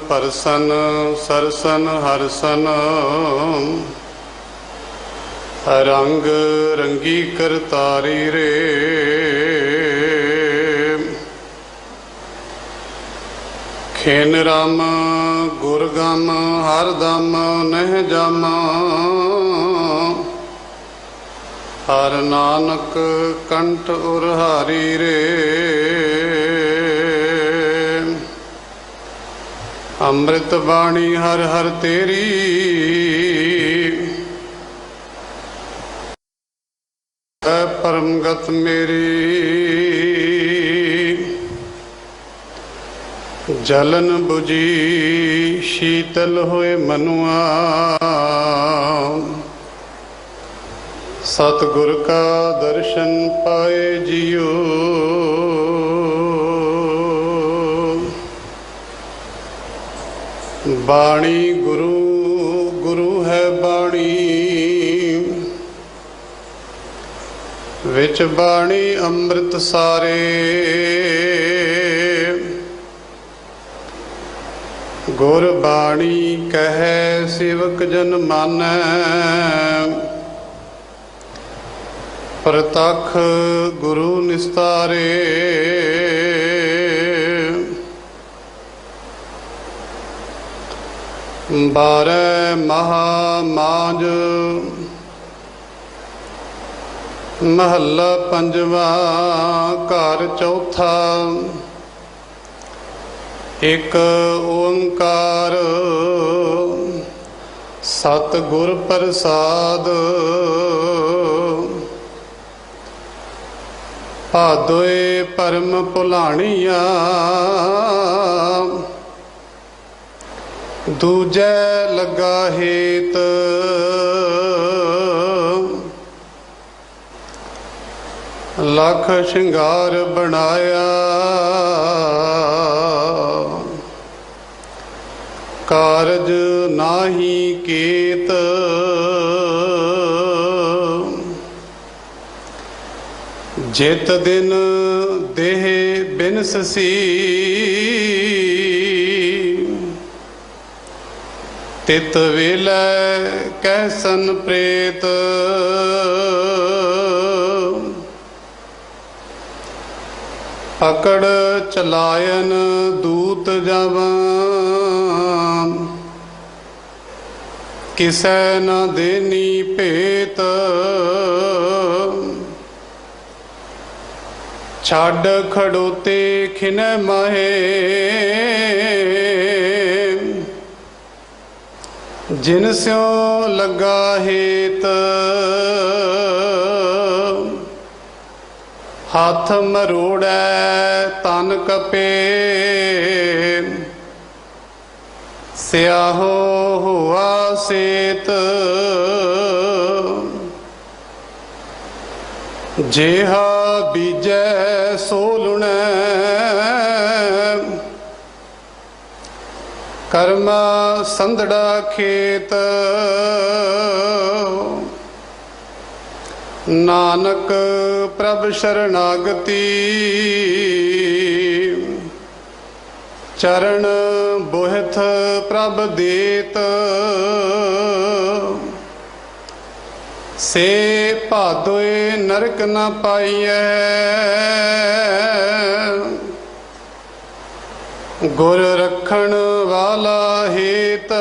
Person सरसन Harsan रंग रंगी करतारी रे। खेन राम गुरगम हरदम नह जम हर नानक कंठ उरहारी रे। अमृत बाणी हर हर तेरी परम गत मेरी। जलन बुझी शीतल होए मनुआ सतगुर का दर्शन पाए जियो। बाणी गुरु गुरु है बाणी विच बाणी अमृत सारे। गुर बाणी कहे सेवक जन मानै प्रतख गुरु निस्तारे। बारह महा मांझ महला पंजवा घर चौथा एक ओंकार सतगुर प्रसाद। भादोए परम भुलाणिया दूजे लगा हेत। लख श्रृंगार बनाया कारज नाही केत। जित दिन देह बिनससी तित वेलै कैसन प्रेत। पकड़ चलायन दूत जावां किसै न देनी भेत। छाड़ खड़ोते खिनै माहे जिन स्यों लगा हेत। हाथ मरोड़ै तन कपे स्याहो हुआ सेत। जेहा बीजै सो लुणै कर्मा संदड़ा खेत। नानक प्रभ शरणागति चरण बोहथ प्रभ देत। से भादोए नरक न पाइयै गुर रखण वाला हेत।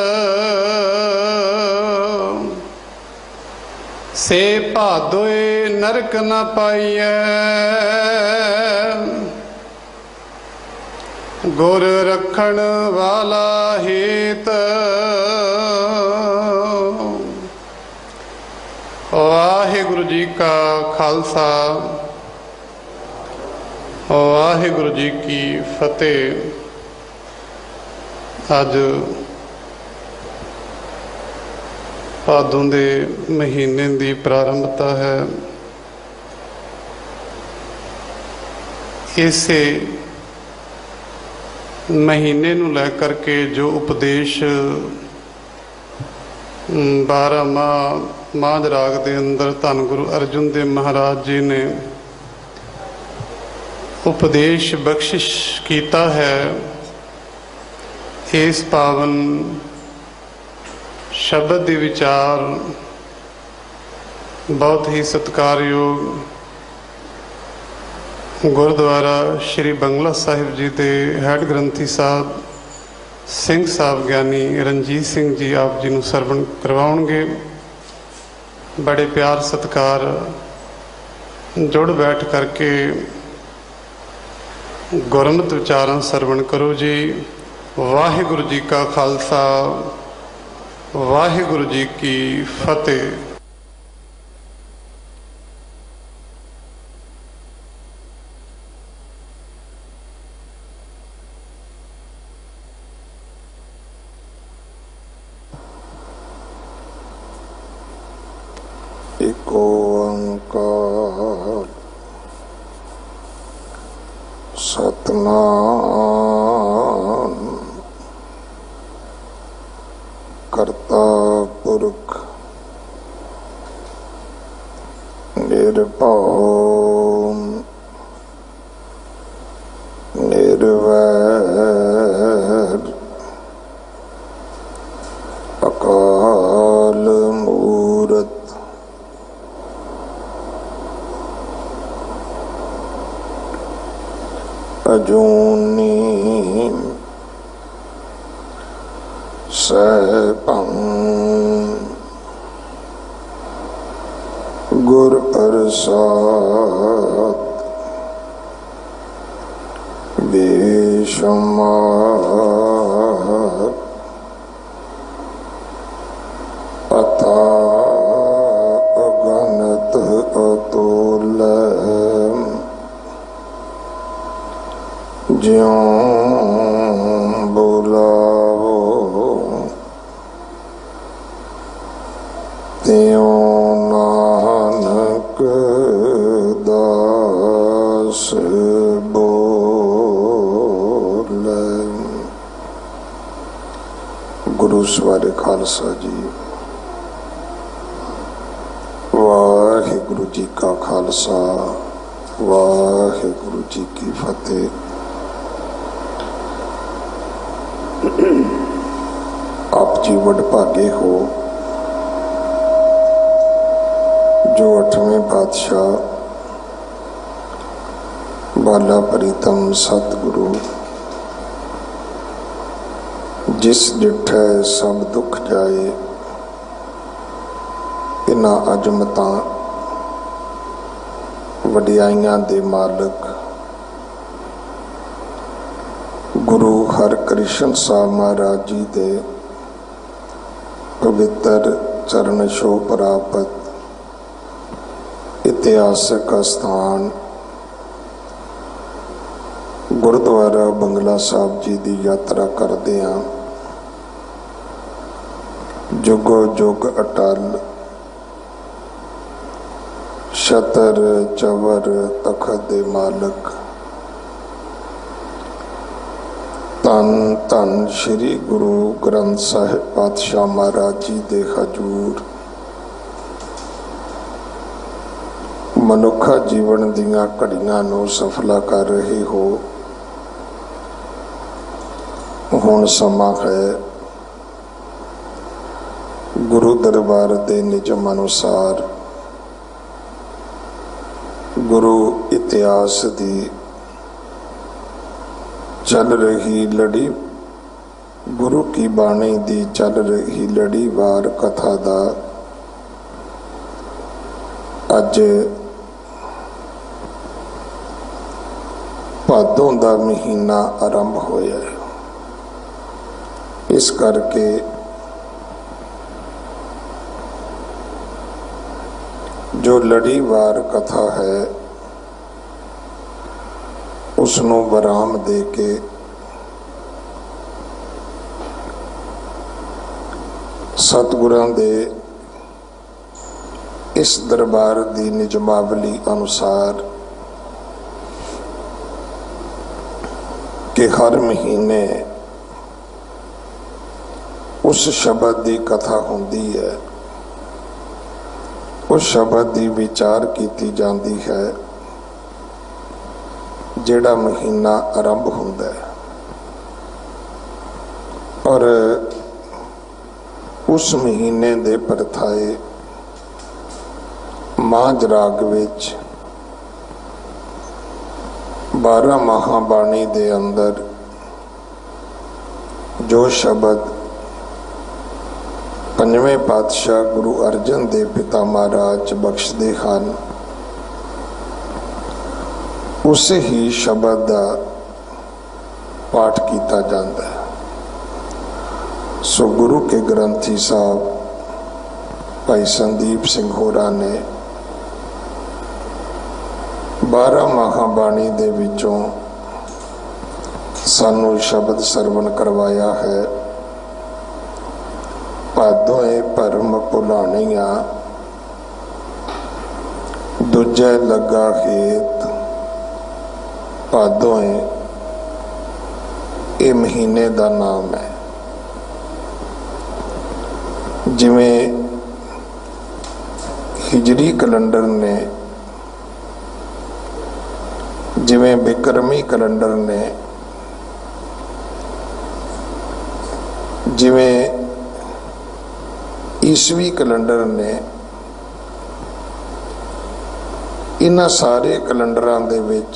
से भादोए नरक न पाइयै गुर रखण वाला हेत। वाहिगुरु जी का खालसा वाहिगुरु जी की फतेह। अज भादों दे महीने की प्रारंभता है। इसे महीने नूं लैकर के जो उपदेश 12 माह माझ राग के अंदर धन गुरु अर्जुन देव महाराज जी ने उपदेश बख्शिश किया है, ਇਸ ਪਾਵਨ ਸ਼ਬਦ ਦੇ ਵਿਚਾਰ ਬਹੁਤ ਹੀ ਸਤਿਕਾਰਯੋਗ ਗੁਰਦੁਆਰਾ ਸ਼੍ਰੀ ਬੰਗਲਾ ਸਾਹਿਬ ਜੀ ਦੇ ਹੈਡ ਗ੍ਰੰਥੀ ਸਾਹਿਬ ਸਿੰਘ ਸਾਹਿਬ ਗਿਆਨੀ ਰਣਜੀਤ ਸਿੰਘ ਜੀ ਆਪ ਜੀ ਨੂੰ ਸਰਵਣ ਕਰਵਾਉਣਗੇ। ਬੜੇ ਪਿਆਰ ਸਤਿਕਾਰ ਜੁੜ ਬੈਠ ਕਰਕੇ ਗੁਰਮਤਿ ਵਿਚਾਰਾਂ ਸਰਵਣ ਕਰੋ ਜੀ। ਵਾਹਿਗੁਰੂ ਜੀ ਕਾ ਖਾਲਸਾ, ਵਾਹਿਗੁਰੂ ਜੀ ਕੀ ਫਤਿਹ। ਏਕ ਓੰਕਾਰ ਸਤਿਨਾਮ ਕਰਤਾ ਪੁਰਖ ਨਿਰਭਉ ਨਿਰਵੈਰ ਅਕਾਲ ਮੂਰਤ ਅਜੂਨੀ ਸੈਭੰ ਗੁਰ ਪ੍ਰਸਾਦ ਬੇਸ਼ੁਮਾਰ ਅਥਾਹ ਅਗਨਿਤ ਅਤੁਲਯ ਜਿਉ ਬੁਲਾਵੋ ਤਿਉ ਨਾਨਕ ਦਾਸ ਬੋਲੇ। ਗੁਰੂ ਸਵਾਰੇ ਖਾਲਸਾ ਜੀ। ਵਾਹਿਗੁਰੂ ਜੀ ਕਾ ਖਾਲਸਾ, ਵਾਹਿਗੁਰੂ ਜੀ ਕੀ ਫਤਿਹ। ਆਪ ਜੀ ਵਡਭਾਗੇ ਹੋ ਜੋ 8ਵੇਂ ਪਾਤਸ਼ਾਹ ਬਾਲਾ ਪ੍ਰੀਤਮ ਸਤਿਗੁਰੂ ਜਿਸ ਡਿਠੈ ਸਭ ਦੁੱਖ ਜਾਏ, ਇਹਨਾਂ ਅਜਮਤਾਂ ਵਡਿਆਈਆਂ ਦੇ ਮਾਲਕ ਗੁਰੂ ਹਰਿਕ੍ਰਿਸ਼ਨ ਸਾਹਿਬ ਮਹਾਰਾਜ ਜੀ ਦੇ ਪਵਿੱਤਰ ਚਰਨ ਛੋਹ ਪ੍ਰਾਪਤ ਇਤਿਹਾਸਕ ਸਥਾਨ ਗੁਰਦੁਆਰਾ ਬੰਗਲਾ ਸਾਹਿਬ ਜੀ ਦੀ ਯਾਤਰਾ ਕਰਦੇ ਹਾਂ। ਜੁਗੋ ਜੁਗ ਅਟਲ ਛਤਰ ਚਵਰ ਤਖਤ ਦੇ ਮਾਲਕ ਧੰਨ ਧੰਨ ਸ਼੍ਰੀ ਗੁਰੂ ਗ੍ਰੰਥ ਸਾਹਿਬ ਪਾਤਸ਼ਾਹ ਮਹਾਰਾਜ ਜੀ ਦੇ ਹਜ਼ੂਰ ਮਨੁੱਖਾ ਜੀਵਨ ਦੀਆਂ ਘੜੀਆਂ ਨੂੰ ਸਫਲਾ ਕਰ ਰਹੇ ਹੋ। ਹੁਣ ਸਮਾਂ ਹੈ ਗੁਰੂ ਦਰਬਾਰ ਦੇ ਨਿਯਮ ਅਨੁਸਾਰ ਗੁਰੂ ਇਤਿਹਾਸ ਦੀ चल रही लड़ी, गुरु की बाणी दी चल रही लड़ीवार कथा दा अज भादों दा महीना आरंभ होया है। इस करके जो लड़ीवार कथा है उसनों विराम दे के सतगुरां दे इस दरबार दी निजमावली अनुसार कि हर महीने उस शब्द की कथा होंदी है, उस शब्द की विचार की जाती है जिहड़ा महीना आरंभ हुंदा है। और उस महीने दे परथाए मांझ राग विच 12 महाबाणी दे अंदर जो शब्द पंजवें पातशाह गुरु अर्जन देव पिता महाराज बख्शदे हन, उस ही शब्द का पाठ किया जाता है। सो गुरु के ग्रंथी साहब भाई संदीप सिंह होरा ने 12 महाबाणी दे विचों सानू शब्द सरवण करवाया है। भादोए भरम भुलाणिया दूजे लगा खेत, भादोए ये महीने का नाम है। जिमें हिजरी कैलेंडर ने, जिमें विक्रमी कैलेंडर ने, जिमें ईसवी कैलेंडर ने, इन्हां सारे कैलेंडरां दे विच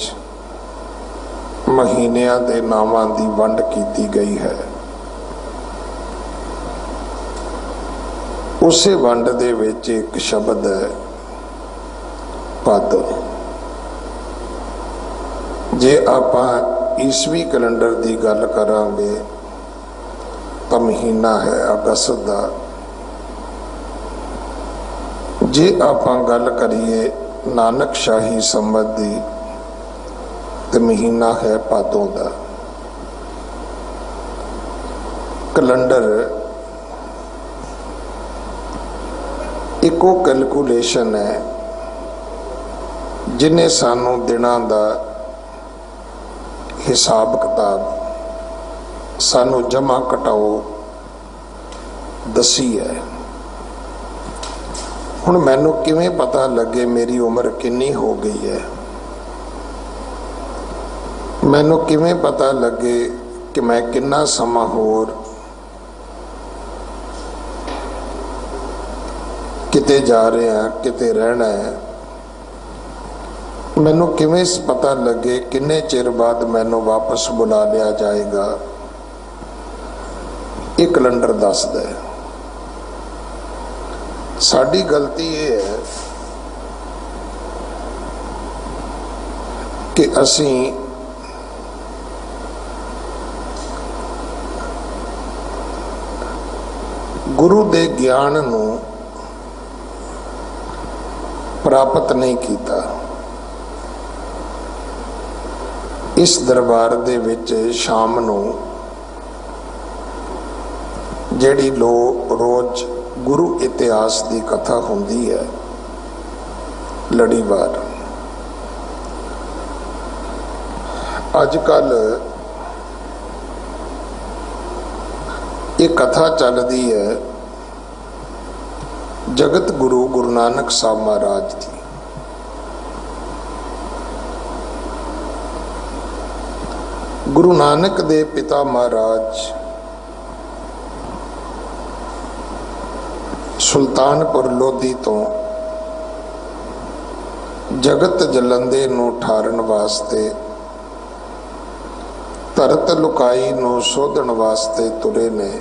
महीनिਆਂ ਦੇ ਨਾਵਾਂ ਦੀ ਵੰਡ ਕੀਤੀ गई है। उसे वंड दे विच एक शब्द है भादो। जे आपां ईसवी कैलेंडर की गल करांगे तो महीना है अगस्त का। जे आपां गल करिए नानक शाही संवत की तो महीना है भादों का। कैलेंडर इको कैलकुलेशन है जिन्हें सानू दिनां दा हिसाब किताब, सानू जमा घटाओ दसी है। हुण मैनू किवें पता लगे मेरी उम्र कितनी हो गई है, मैनू किवें पता लगे कि मैं कितना समा होर किते जा रहा, किते रहना है। मैनू किवें पता लगे किन्ने चिर बाद मैनू वापस बुला लिया जाएगा, ये कैलेंडर दसदा है। साडी गलती ये है कि असी गुरु दे ज्ञान नू प्राप्त नहीं किया। इस दरबार दे विच शाम नू जिहड़ी रोज गुरु इतिहास की कथा होंदी है लड़ीवार, अजकल ये कथा चलती है जगत गुरु गुरु नानक साहब महाराज की। गुरु नानक दे पिता महाराज सुल्तानपुर लोधी तो जगत जलंदे नूं ठारन वास्ते, धरत लुकाई नूं सोधन वास्ते तुरे ने।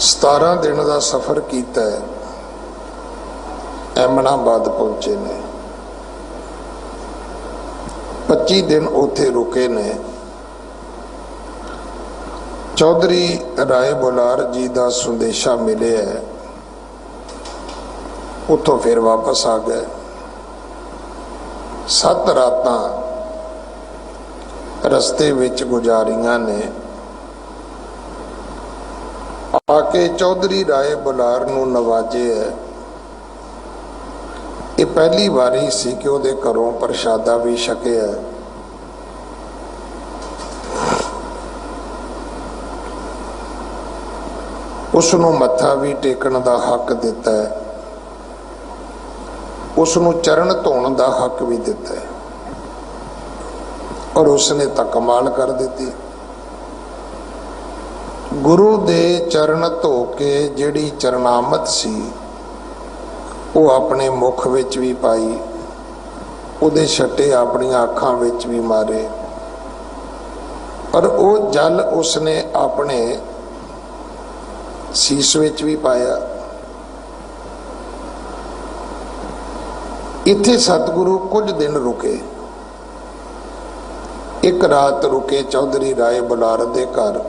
17 दिन का सफर किया, एमनाबाद पहुंचे ने। 25 दिन उथे रुके ने। चौधरी राय बुलार जी का संदेशा मिले है, उतों फिर वापस आ गए। 7 रातां रस्ते विच गुजारियां ने। आके चौधरी राय बुलार नूं नवाजे है। ये पहली बारी सी कि उहदे घरों प्रशादा भी छकिया है। उसनूं मत्था भी टेकण दा हक दिता है, उसनूं चरण धोण दा हक भी दिता है। और उसने तो कमाल कर दी। ਗੁਰੂ ਦੇ ਚਰਨ ਧੋ ਕੇ ਜਿਹੜੀ ਚਰਨਾਮਤ ਸੀ ਉਹ ਆਪਣੇ ਮੁਖ ਵਿੱਚ ਵੀ ਪਾਈ, ਉਹਦੇ ਛੱਟੇ ਆਪਣੀਆਂ ਅੱਖਾਂ ਵਿੱਚ ਵੀ ਮਾਰੇ, ਪਰ ਉਹ ਜਲ ਉਸਨੇ ਆਪਣੇ ਸੀਸ ਵਿੱਚ ਵੀ ਪਾਇਆ। ਇੱਥੇ ਸਤਿਗੁਰੂ ਕੁਝ ਦਿਨ ਰੁਕੇ, ਇੱਕ ਰਾਤ ਰੁਕੇ ਚੌਧਰੀ ਰਾਏ ਬੁਲਾਰ ਦੇ ਘਰ,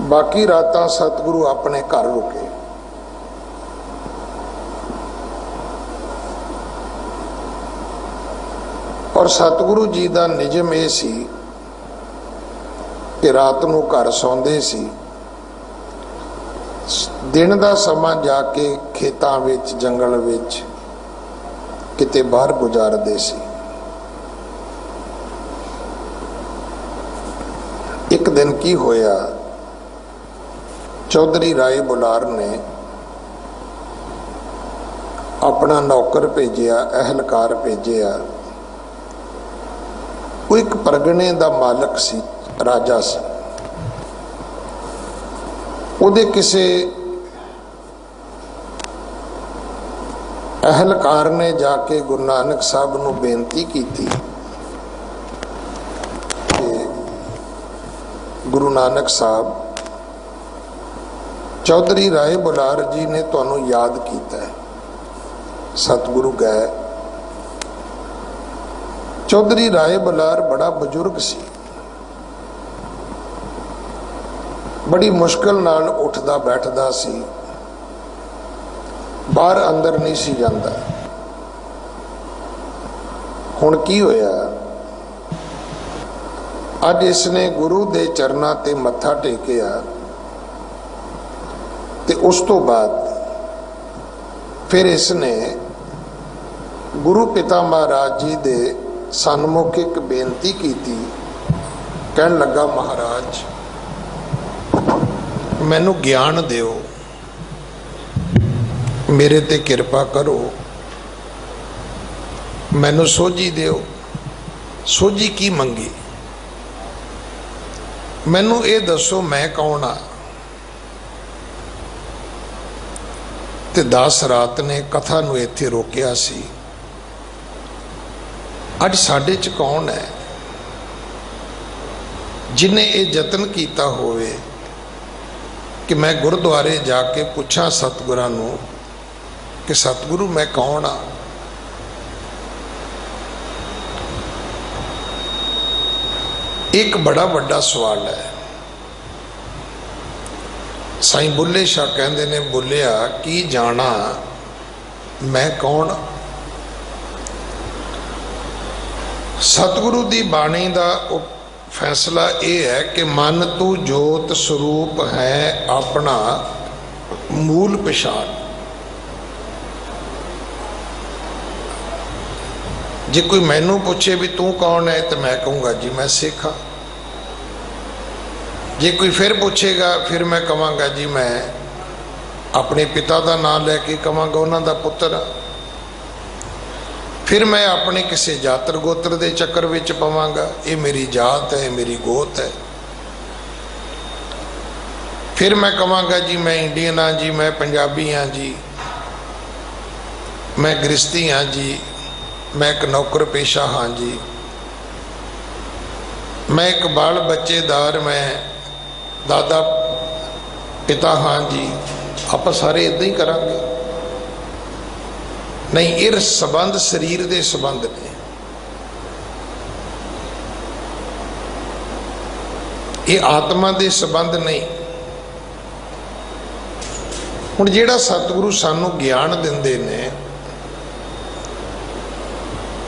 ਬਾਕੀ ਰਾਤਾਂ ਸਤਿਗੁਰੂ ਆਪਣੇ ਘਰ ਰੁਕੇ। ਔਰ ਸਤਿਗੁਰੂ ਜੀ ਦਾ ਨਿਯਮ ਇਹ ਸੀ ਕਿ ਰਾਤ ਨੂੰ ਘਰ ਸੌਂਦੇ ਸੀ, ਦਿਨ ਦਾ ਸਮਾਂ ਜਾ ਕੇ ਖੇਤਾਂ ਵਿੱਚ, ਜੰਗਲ ਵਿੱਚ ਕਿਤੇ ਬਾਹਰ ਗੁਜ਼ਾਰਦੇ ਸੀ। ਇੱਕ ਦਿਨ ਕੀ ਹੋਇਆ, ਚੌਧਰੀ ਰਾਏ ਬੁਲਾਰ ਨੇ ਆਪਣਾ ਨੌਕਰ ਭੇਜਿਆ, ਅਹਿਲਕਾਰ ਭੇਜਿਆ। ਉਹ ਇੱਕ ਪਰਗਣੇ ਦਾ ਮਾਲਕ ਸੀ, ਰਾਜਾ ਸੀ। ਉਹਦੇ ਕਿਸੇ ਅਹਿਲਕਾਰ ਨੇ ਜਾ ਕੇ ਗੁਰੂ ਨਾਨਕ ਸਾਹਿਬ ਨੂੰ ਬੇਨਤੀ ਕੀਤੀ ਕਿ ਗੁਰੂ ਨਾਨਕ ਸਾਹਿਬ, ਚੌਧਰੀ ਰਾਏ ਬੁਲਾਰ ਜੀ ਨੇ ਤੁਹਾਨੂੰ ਯਾਦ ਕੀਤਾ ਹੈ। ਸਤਿਗੁਰੂ ਗਏ। ਚੌਧਰੀ ਰਾਏ ਬੁਲਾਰ ਬੜਾ ਬਜ਼ੁਰਗ ਸੀ, ਬੜੀ ਮੁਸ਼ਕਲ ਨਾਲ ਉੱਠਦਾ ਬੈਠਦਾ ਸੀ, ਬਾਹਰ ਅੰਦਰ ਨਹੀਂ ਸੀ ਜਾਂਦਾ। ਹੁਣ ਕੀ ਹੋਇਆ, ਅੱਜ ਇਸਨੇ ਗੁਰੂ ਦੇ ਚਰਨਾਂ ਤੇ ਮੱਥਾ ਟੇਕਿਆ ਤੇ ਉਸ ਤੋਂ ਬਾਅਦ ਫਿਰ ਇਸਨੇ ਗੁਰੂ ਪਿਤਾ ਮਹਾਰਾਜ ਜੀ ਦੇ ਸਨਮੁਖ ਇੱਕ ਬੇਨਤੀ ਕੀਤੀ। ਕਹਿਣ ਲੱਗਾ, ਮਹਾਰਾਜ ਮੈਨੂੰ ਗਿਆਨ ਦਿਓ, ਮੇਰੇ ਤੇ ਕਿਰਪਾ ਕਰੋ, ਮੈਨੂੰ ਸੋਝੀ ਦਿਓ। ਸੋਝੀ ਕੀ ਮੰਗੀ? ਮੈਨੂੰ ਇਹ ਦੱਸੋ ਮੈਂ ਕੌਣ ਆ? ਤੇ ਦਾਸ ਰਾਤ ਨੇ ਕਥਾ ਨੂੰ ਇੱਥੇ ਰੋਕਿਆ ਸੀ। ਅੱਜ ਸਾਡੇ 'ਚ ਕੌਣ ਹੈ ਜਿਨੇ ਇਹ ਯਤਨ ਕੀਤਾ ਹੋਵੇ ਕਿ ਮੈਂ ਗੁਰਦੁਆਰੇ ਜਾ ਕੇ ਪੁੱਛਾਂ ਸਤਿਗੁਰਾਂ ਨੂੰ ਕਿ ਸਤਿਗੁਰੂ ਮੈਂ ਕੌਣ ਆ? ਇੱਕ ਬੜਾ ਵੱਡਾ ਸਵਾਲ ਹੈ। ਸਾਈਂ ਬੁੱਲੇ ਸ਼ਾਹ ਕਹਿੰਦੇ ਨੇ, ਬੋਲਿਆ ਕੀ ਜਾਣਾ ਮੈਂ ਕੌਣ? ਸਤਿਗੁਰੂ ਦੀ ਬਾਣੀ ਦਾ ਫੈਸਲਾ ਇਹ ਹੈ ਕਿ ਮਨ ਤੂੰ ਜੋਤ ਸਰੂਪ ਹੈ ਆਪਣਾ ਮੂਲ ਪਛਾਣ। ਜੇ ਕੋਈ ਮੈਨੂੰ ਪੁੱਛੇ ਵੀ ਤੂੰ ਕੌਣ ਹੈ, ਤਾਂ ਮੈਂ ਕਹੂੰਗਾ ਜੀ ਮੈਂ ਸਿੱਖ ਹਾਂ। ਜੇ ਕੋਈ ਫਿਰ ਪੁੱਛੇਗਾ, ਫਿਰ ਮੈਂ ਕਹਾਂਗਾ ਜੀ ਮੈਂ ਆਪਣੇ ਪਿਤਾ ਦਾ ਨਾਮ ਲੈ ਕੇ ਕਹਾਂਗਾ ਉਹਨਾਂ ਦਾ ਪੁੱਤਰ ਹਾਂ। ਫਿਰ ਮੈਂ ਆਪਣੇ ਕਿਸੇ ਜਾਤਰ ਗੋਤਰ ਦੇ ਚੱਕਰ ਵਿੱਚ ਪਵਾਂਗਾ, ਇਹ ਮੇਰੀ ਜਾਤ ਹੈ, ਮੇਰੀ ਗੋਤ ਹੈ। ਫਿਰ ਮੈਂ ਕਹਾਂਗਾ ਜੀ ਮੈਂ ਇੰਡੀਅਨ ਹਾਂ ਜੀ, ਮੈਂ ਪੰਜਾਬੀ ਹਾਂ ਜੀ, ਮੈਂ ਗ੍ਰਸਤੀ ਹਾਂ ਜੀ, ਮੈਂ ਇੱਕ ਨੌਕਰ ਪੇਸ਼ਾ ਹਾਂ ਜੀ, ਮੈਂ ਇੱਕ ਬਾਲ ਬੱਚੇਦਾਰ, ਮੈਂ ਦਾਦਾ ਪਿਤਾ ਹਾਂ ਜੀ। ਆਪਾਂ ਸਾਰੇ ਇਦਾਂ ਹੀ ਕਰਾਂਗੇ? ਨਹੀਂ, ਇਹ ਸੰਬੰਧ ਸਰੀਰ ਦੇ ਸੰਬੰਧ ਨੇ। ਇਹ ਆਤਮਾ ਦੇ ਸੰਬੰਧ ਨਹੀਂ। ਹੁਣ ਜਿਹੜਾ ਸਤਿਗੁਰੂ ਸਾਨੂੰ ਗਿਆਨ ਦਿੰਦੇ ਨੇ,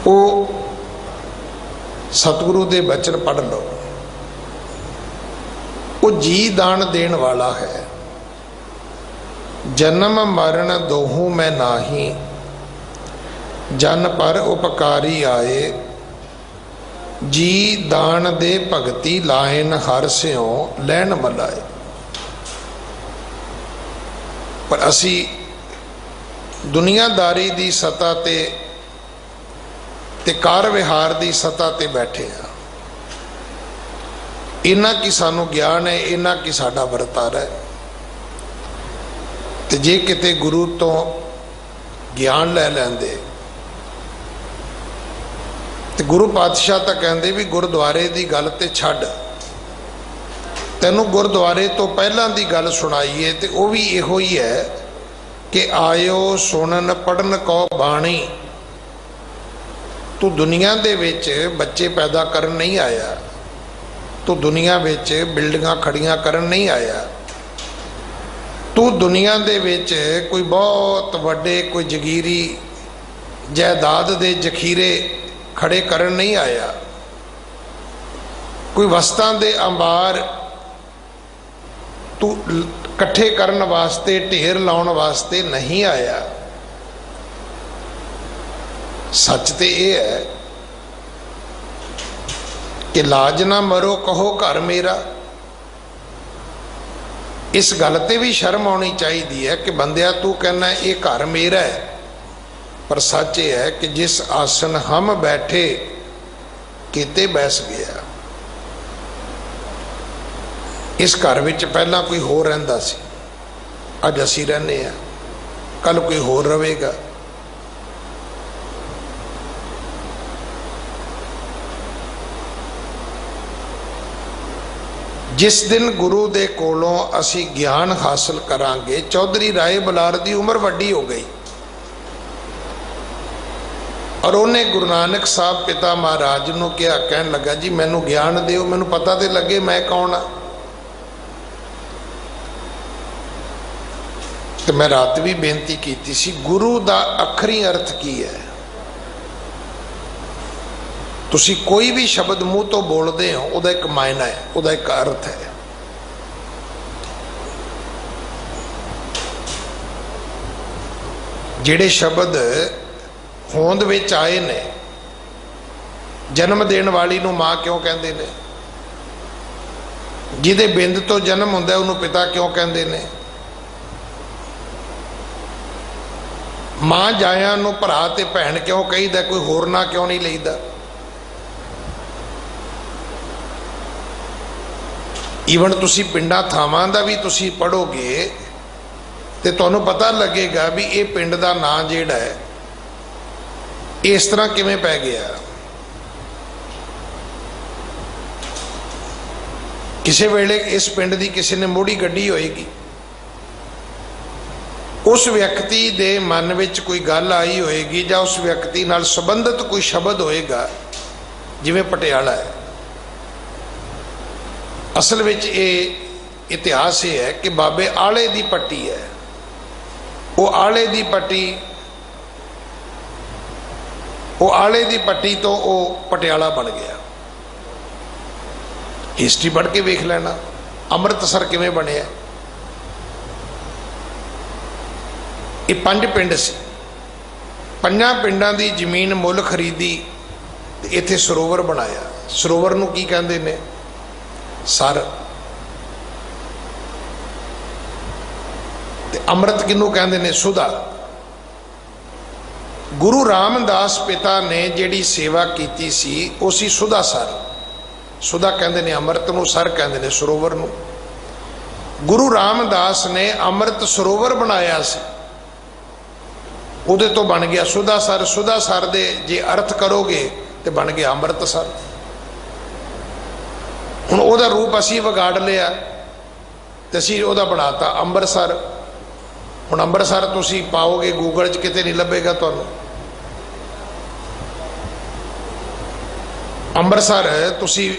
ਉਹ ਸਤਿਗੁਰੂ ਦੇ ਬਚਨ ਪੜ੍ਹ ਲਓ। ਉਹ ਜੀ ਦਾਨ ਦੇਣ ਵਾਲਾ ਹੈ। ਜਨਮ ਮਰਨ ਦੋਹੂ ਮੈਂ ਨਾਹੀ, ਜਨ ਪਰ ਉਪਕਾਰੀ ਆਏ। ਜੀ ਦਾਨ ਦੇ ਭਗਤੀ ਲਾਇਨ ਹਰ ਸਿਉ ਲੈਣ ਮਲਾਏ। ਪਰ ਅਸੀਂ ਦੁਨੀਆਦਾਰੀ ਦੀ ਸਤ੍ਹਾ ਤੇ ਕਾਰ ਵਿਹਾਰ ਦੀ ਸਤ੍ਹਾ ਤੇ ਬੈਠੇ ਆ। इन्ना की सानू ज्ञान है, इन्ना की साडा वरतारा है। तो जे किते गुरु तो ज्ञान लै लैंदे तो गुरु पातशाह तो कहते भी गुरुद्वारे की गल तो छड्ड, तैनू गुरुद्वारे तो पहलां दी गल सुनाईए तो वह भी इहो ही है कि आयो सुनन पढ़न कौ बाणी। तू दुनिया दे विच बच्चे पैदा करन नहीं आया, तू दुनिया विच बिल्डिंगां खड़ियां करन नहीं आया, तू दुनिया दे विच कोई बहुत वड्डे कोई जगीरी जायदाद दे जखीरे खड़े करन नहीं आया, कोई वस्तां दे अंबार तू कट्ठे करन वास्ते ढेर लाउण वास्ते नहीं आया। सच तो यह है कि लाज ना मरो कहो घर मेरा। इस गल ते भी शर्म आनी चाहिए है कि बंदिया तू कहना ये घर मेरा है, पर सच ये है कि जिस आसन हम बैठे किते बैस गया। इस घर विच पहला कोई होर रहिंदा सी, अज असीं रहने आ, कल कोई होर रहेगा। जिस दिन गुरु दे कोलों असी ज्ञान हासिल करांगे, चौधरी राय बलार दी उम्र वड्डी हो गई और उन्हें गुरु नानक साहब पिता महाराज नूं क्या कहन लगा, जी मैनू ज्ञान दिओ, मैनू पता तो लगे मैं कौन हाँ। तो मैं रात भी बेनती की सी, गुरु दा अखरी अर्थ की है। तुसी कोई भी शब्द मूँह तो बोलते हो, उहदा एक मायना है, उहदा एक अर्थ है। जिहड़े शब्द होंद विच आए ने, जन्म देण वाली नूं मां क्यों कहंदे ने, जिहदे बिंद तो जन्म हुंदा उहनूं पिता क्यों कहंदे ने, मां जाया नूं भरा ते भैण क्यों कहीदा, कोई होर ना क्यों नहीं लईदा। ईवन तुसी पिंडां थावां दा भी तुसी पढ़ोगे तो तुहानूं पता लगेगा भी ये पिंड दा नां जिहड़ा है इस तरह किवें पै गया। किसी वेले इस पिंड की किसी ने मोड़ी गड्डी होएगी, उस व्यक्ति दे मन विच कोई गल आई होएगी जां उस व्यक्ति नाल संबंधित कोई शब्द होएगा, जिवें पटियाला है। असल विच ये इतिहास ये है कि बाबे आले दी पट्टी है, वो आले दी पट्टी, वो आले दी पट्टी तो वो पटियाला बन गया। हिस्ट्री पढ़ के वेख लेना अमृतसर किवें बनिया। ये 5 पिंड सी, 5 पिंडां दी जमीन मुल खरीदी ते इत्थे सरोवर बनाया। सरोवर नूं की कहंदे ने, सर। ते अमृत किनू कहंदे ने, सुधा। गुरु रामदास पिता ने जिहड़ी सेवा कीती सी वो सी सुधा सर। सुधा कहंदे ने अमृत नूं, सर कहंदे ने सरोवर नूं। गुरु रामदास ने अमृत सरोवर बनाया सी, उहदे तो बन गया सुधा सर। सुधा सर दे जे अर्थ करोगे तो बन गया अमृतसर। हुण उहदा रूप असीं विगाड़ लिया तो असीं उहदा बनाता अंबरसर। हुण अंबरसर तुसीं पाओगे गूगल च, किते नहीं लभेगा तुहानूं। अंबरसर तुसीं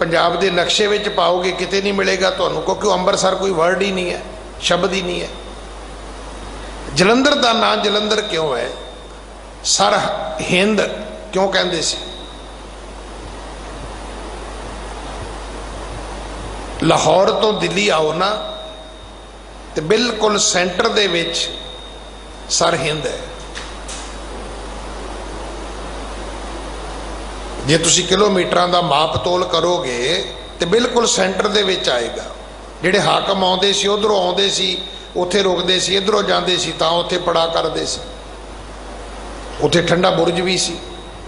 पंजाब के नक्शे विच पाओगे, किते नहीं मिलेगा तुहानूं, क्योंकि अंबरसर कोई वर्ड ही नहीं है, शब्द ही नहीं है। जलंधर का नाम जलंधर क्यों है, सर हिंद क्यों कहंदे सी। लाहौर तो दिल्ली आओ ना तो बिल्कुल सेंटर दे विच सर हिंद है। जे तुसी किलोमीटर का माप तोल करोगे तो बिल्कुल सेंटर दे विच आएगा। जिहड़े हाकम आउंदे सी उधरों आउंदे सी, उत्थे रुकदे सी, इधरों जांदे सी तां उत्थे पड़ा करदे सी। उत्थे ठंडा बुरज भी सी,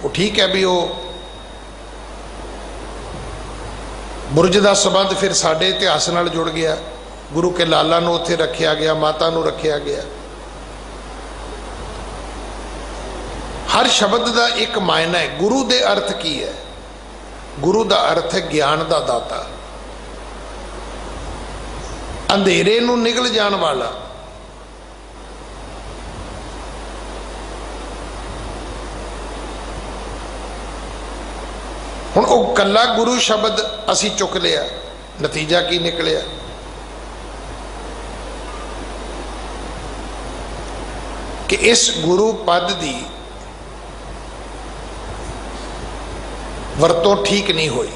वो ठीक है भी वो ਬੁਰਜ ਦਾ ਸੰਬੰਧ ਫਿਰ ਸਾਡੇ ਇਤਿਹਾਸ ਨਾਲ ਜੁੜ ਗਿਆ। ਗੁਰੂ ਕੇ ਲਾਲਾ ਨੂੰ ਉੱਥੇ ਰੱਖਿਆ ਗਿਆ, ਮਾਤਾ ਨੂੰ ਰੱਖਿਆ ਗਿਆ। ਹਰ ਸ਼ਬਦ ਦਾ ਇੱਕ ਮਾਇਨਾ ਹੈ। ਗੁਰੂ ਦੇ ਅਰਥ ਕੀ ਹੈ? ਗੁਰੂ ਦਾ ਅਰਥ ਹੈ ਗਿਆਨ ਦਾ ਦਾਤਾ, ਅੰਧੇਰੇ ਨੂੰ ਨਿਗਲ ਜਾਣ ਵਾਲਾ। ਹੁਣ ਉਹ ਕੱਲਾ ਗੁਰੂ ਸ਼ਬਦ ਅਸੀਂ ਚੁੱਕ ਲਿਆ, ਨਤੀਜਾ ਕੀ ਨਿਕਲਿਆ? ਕਿ ਇਸ ਗੁਰੂ ਪਦ ਦੀ ਵਰਤੋਂ ਠੀਕ ਨਹੀਂ ਹੋਈ।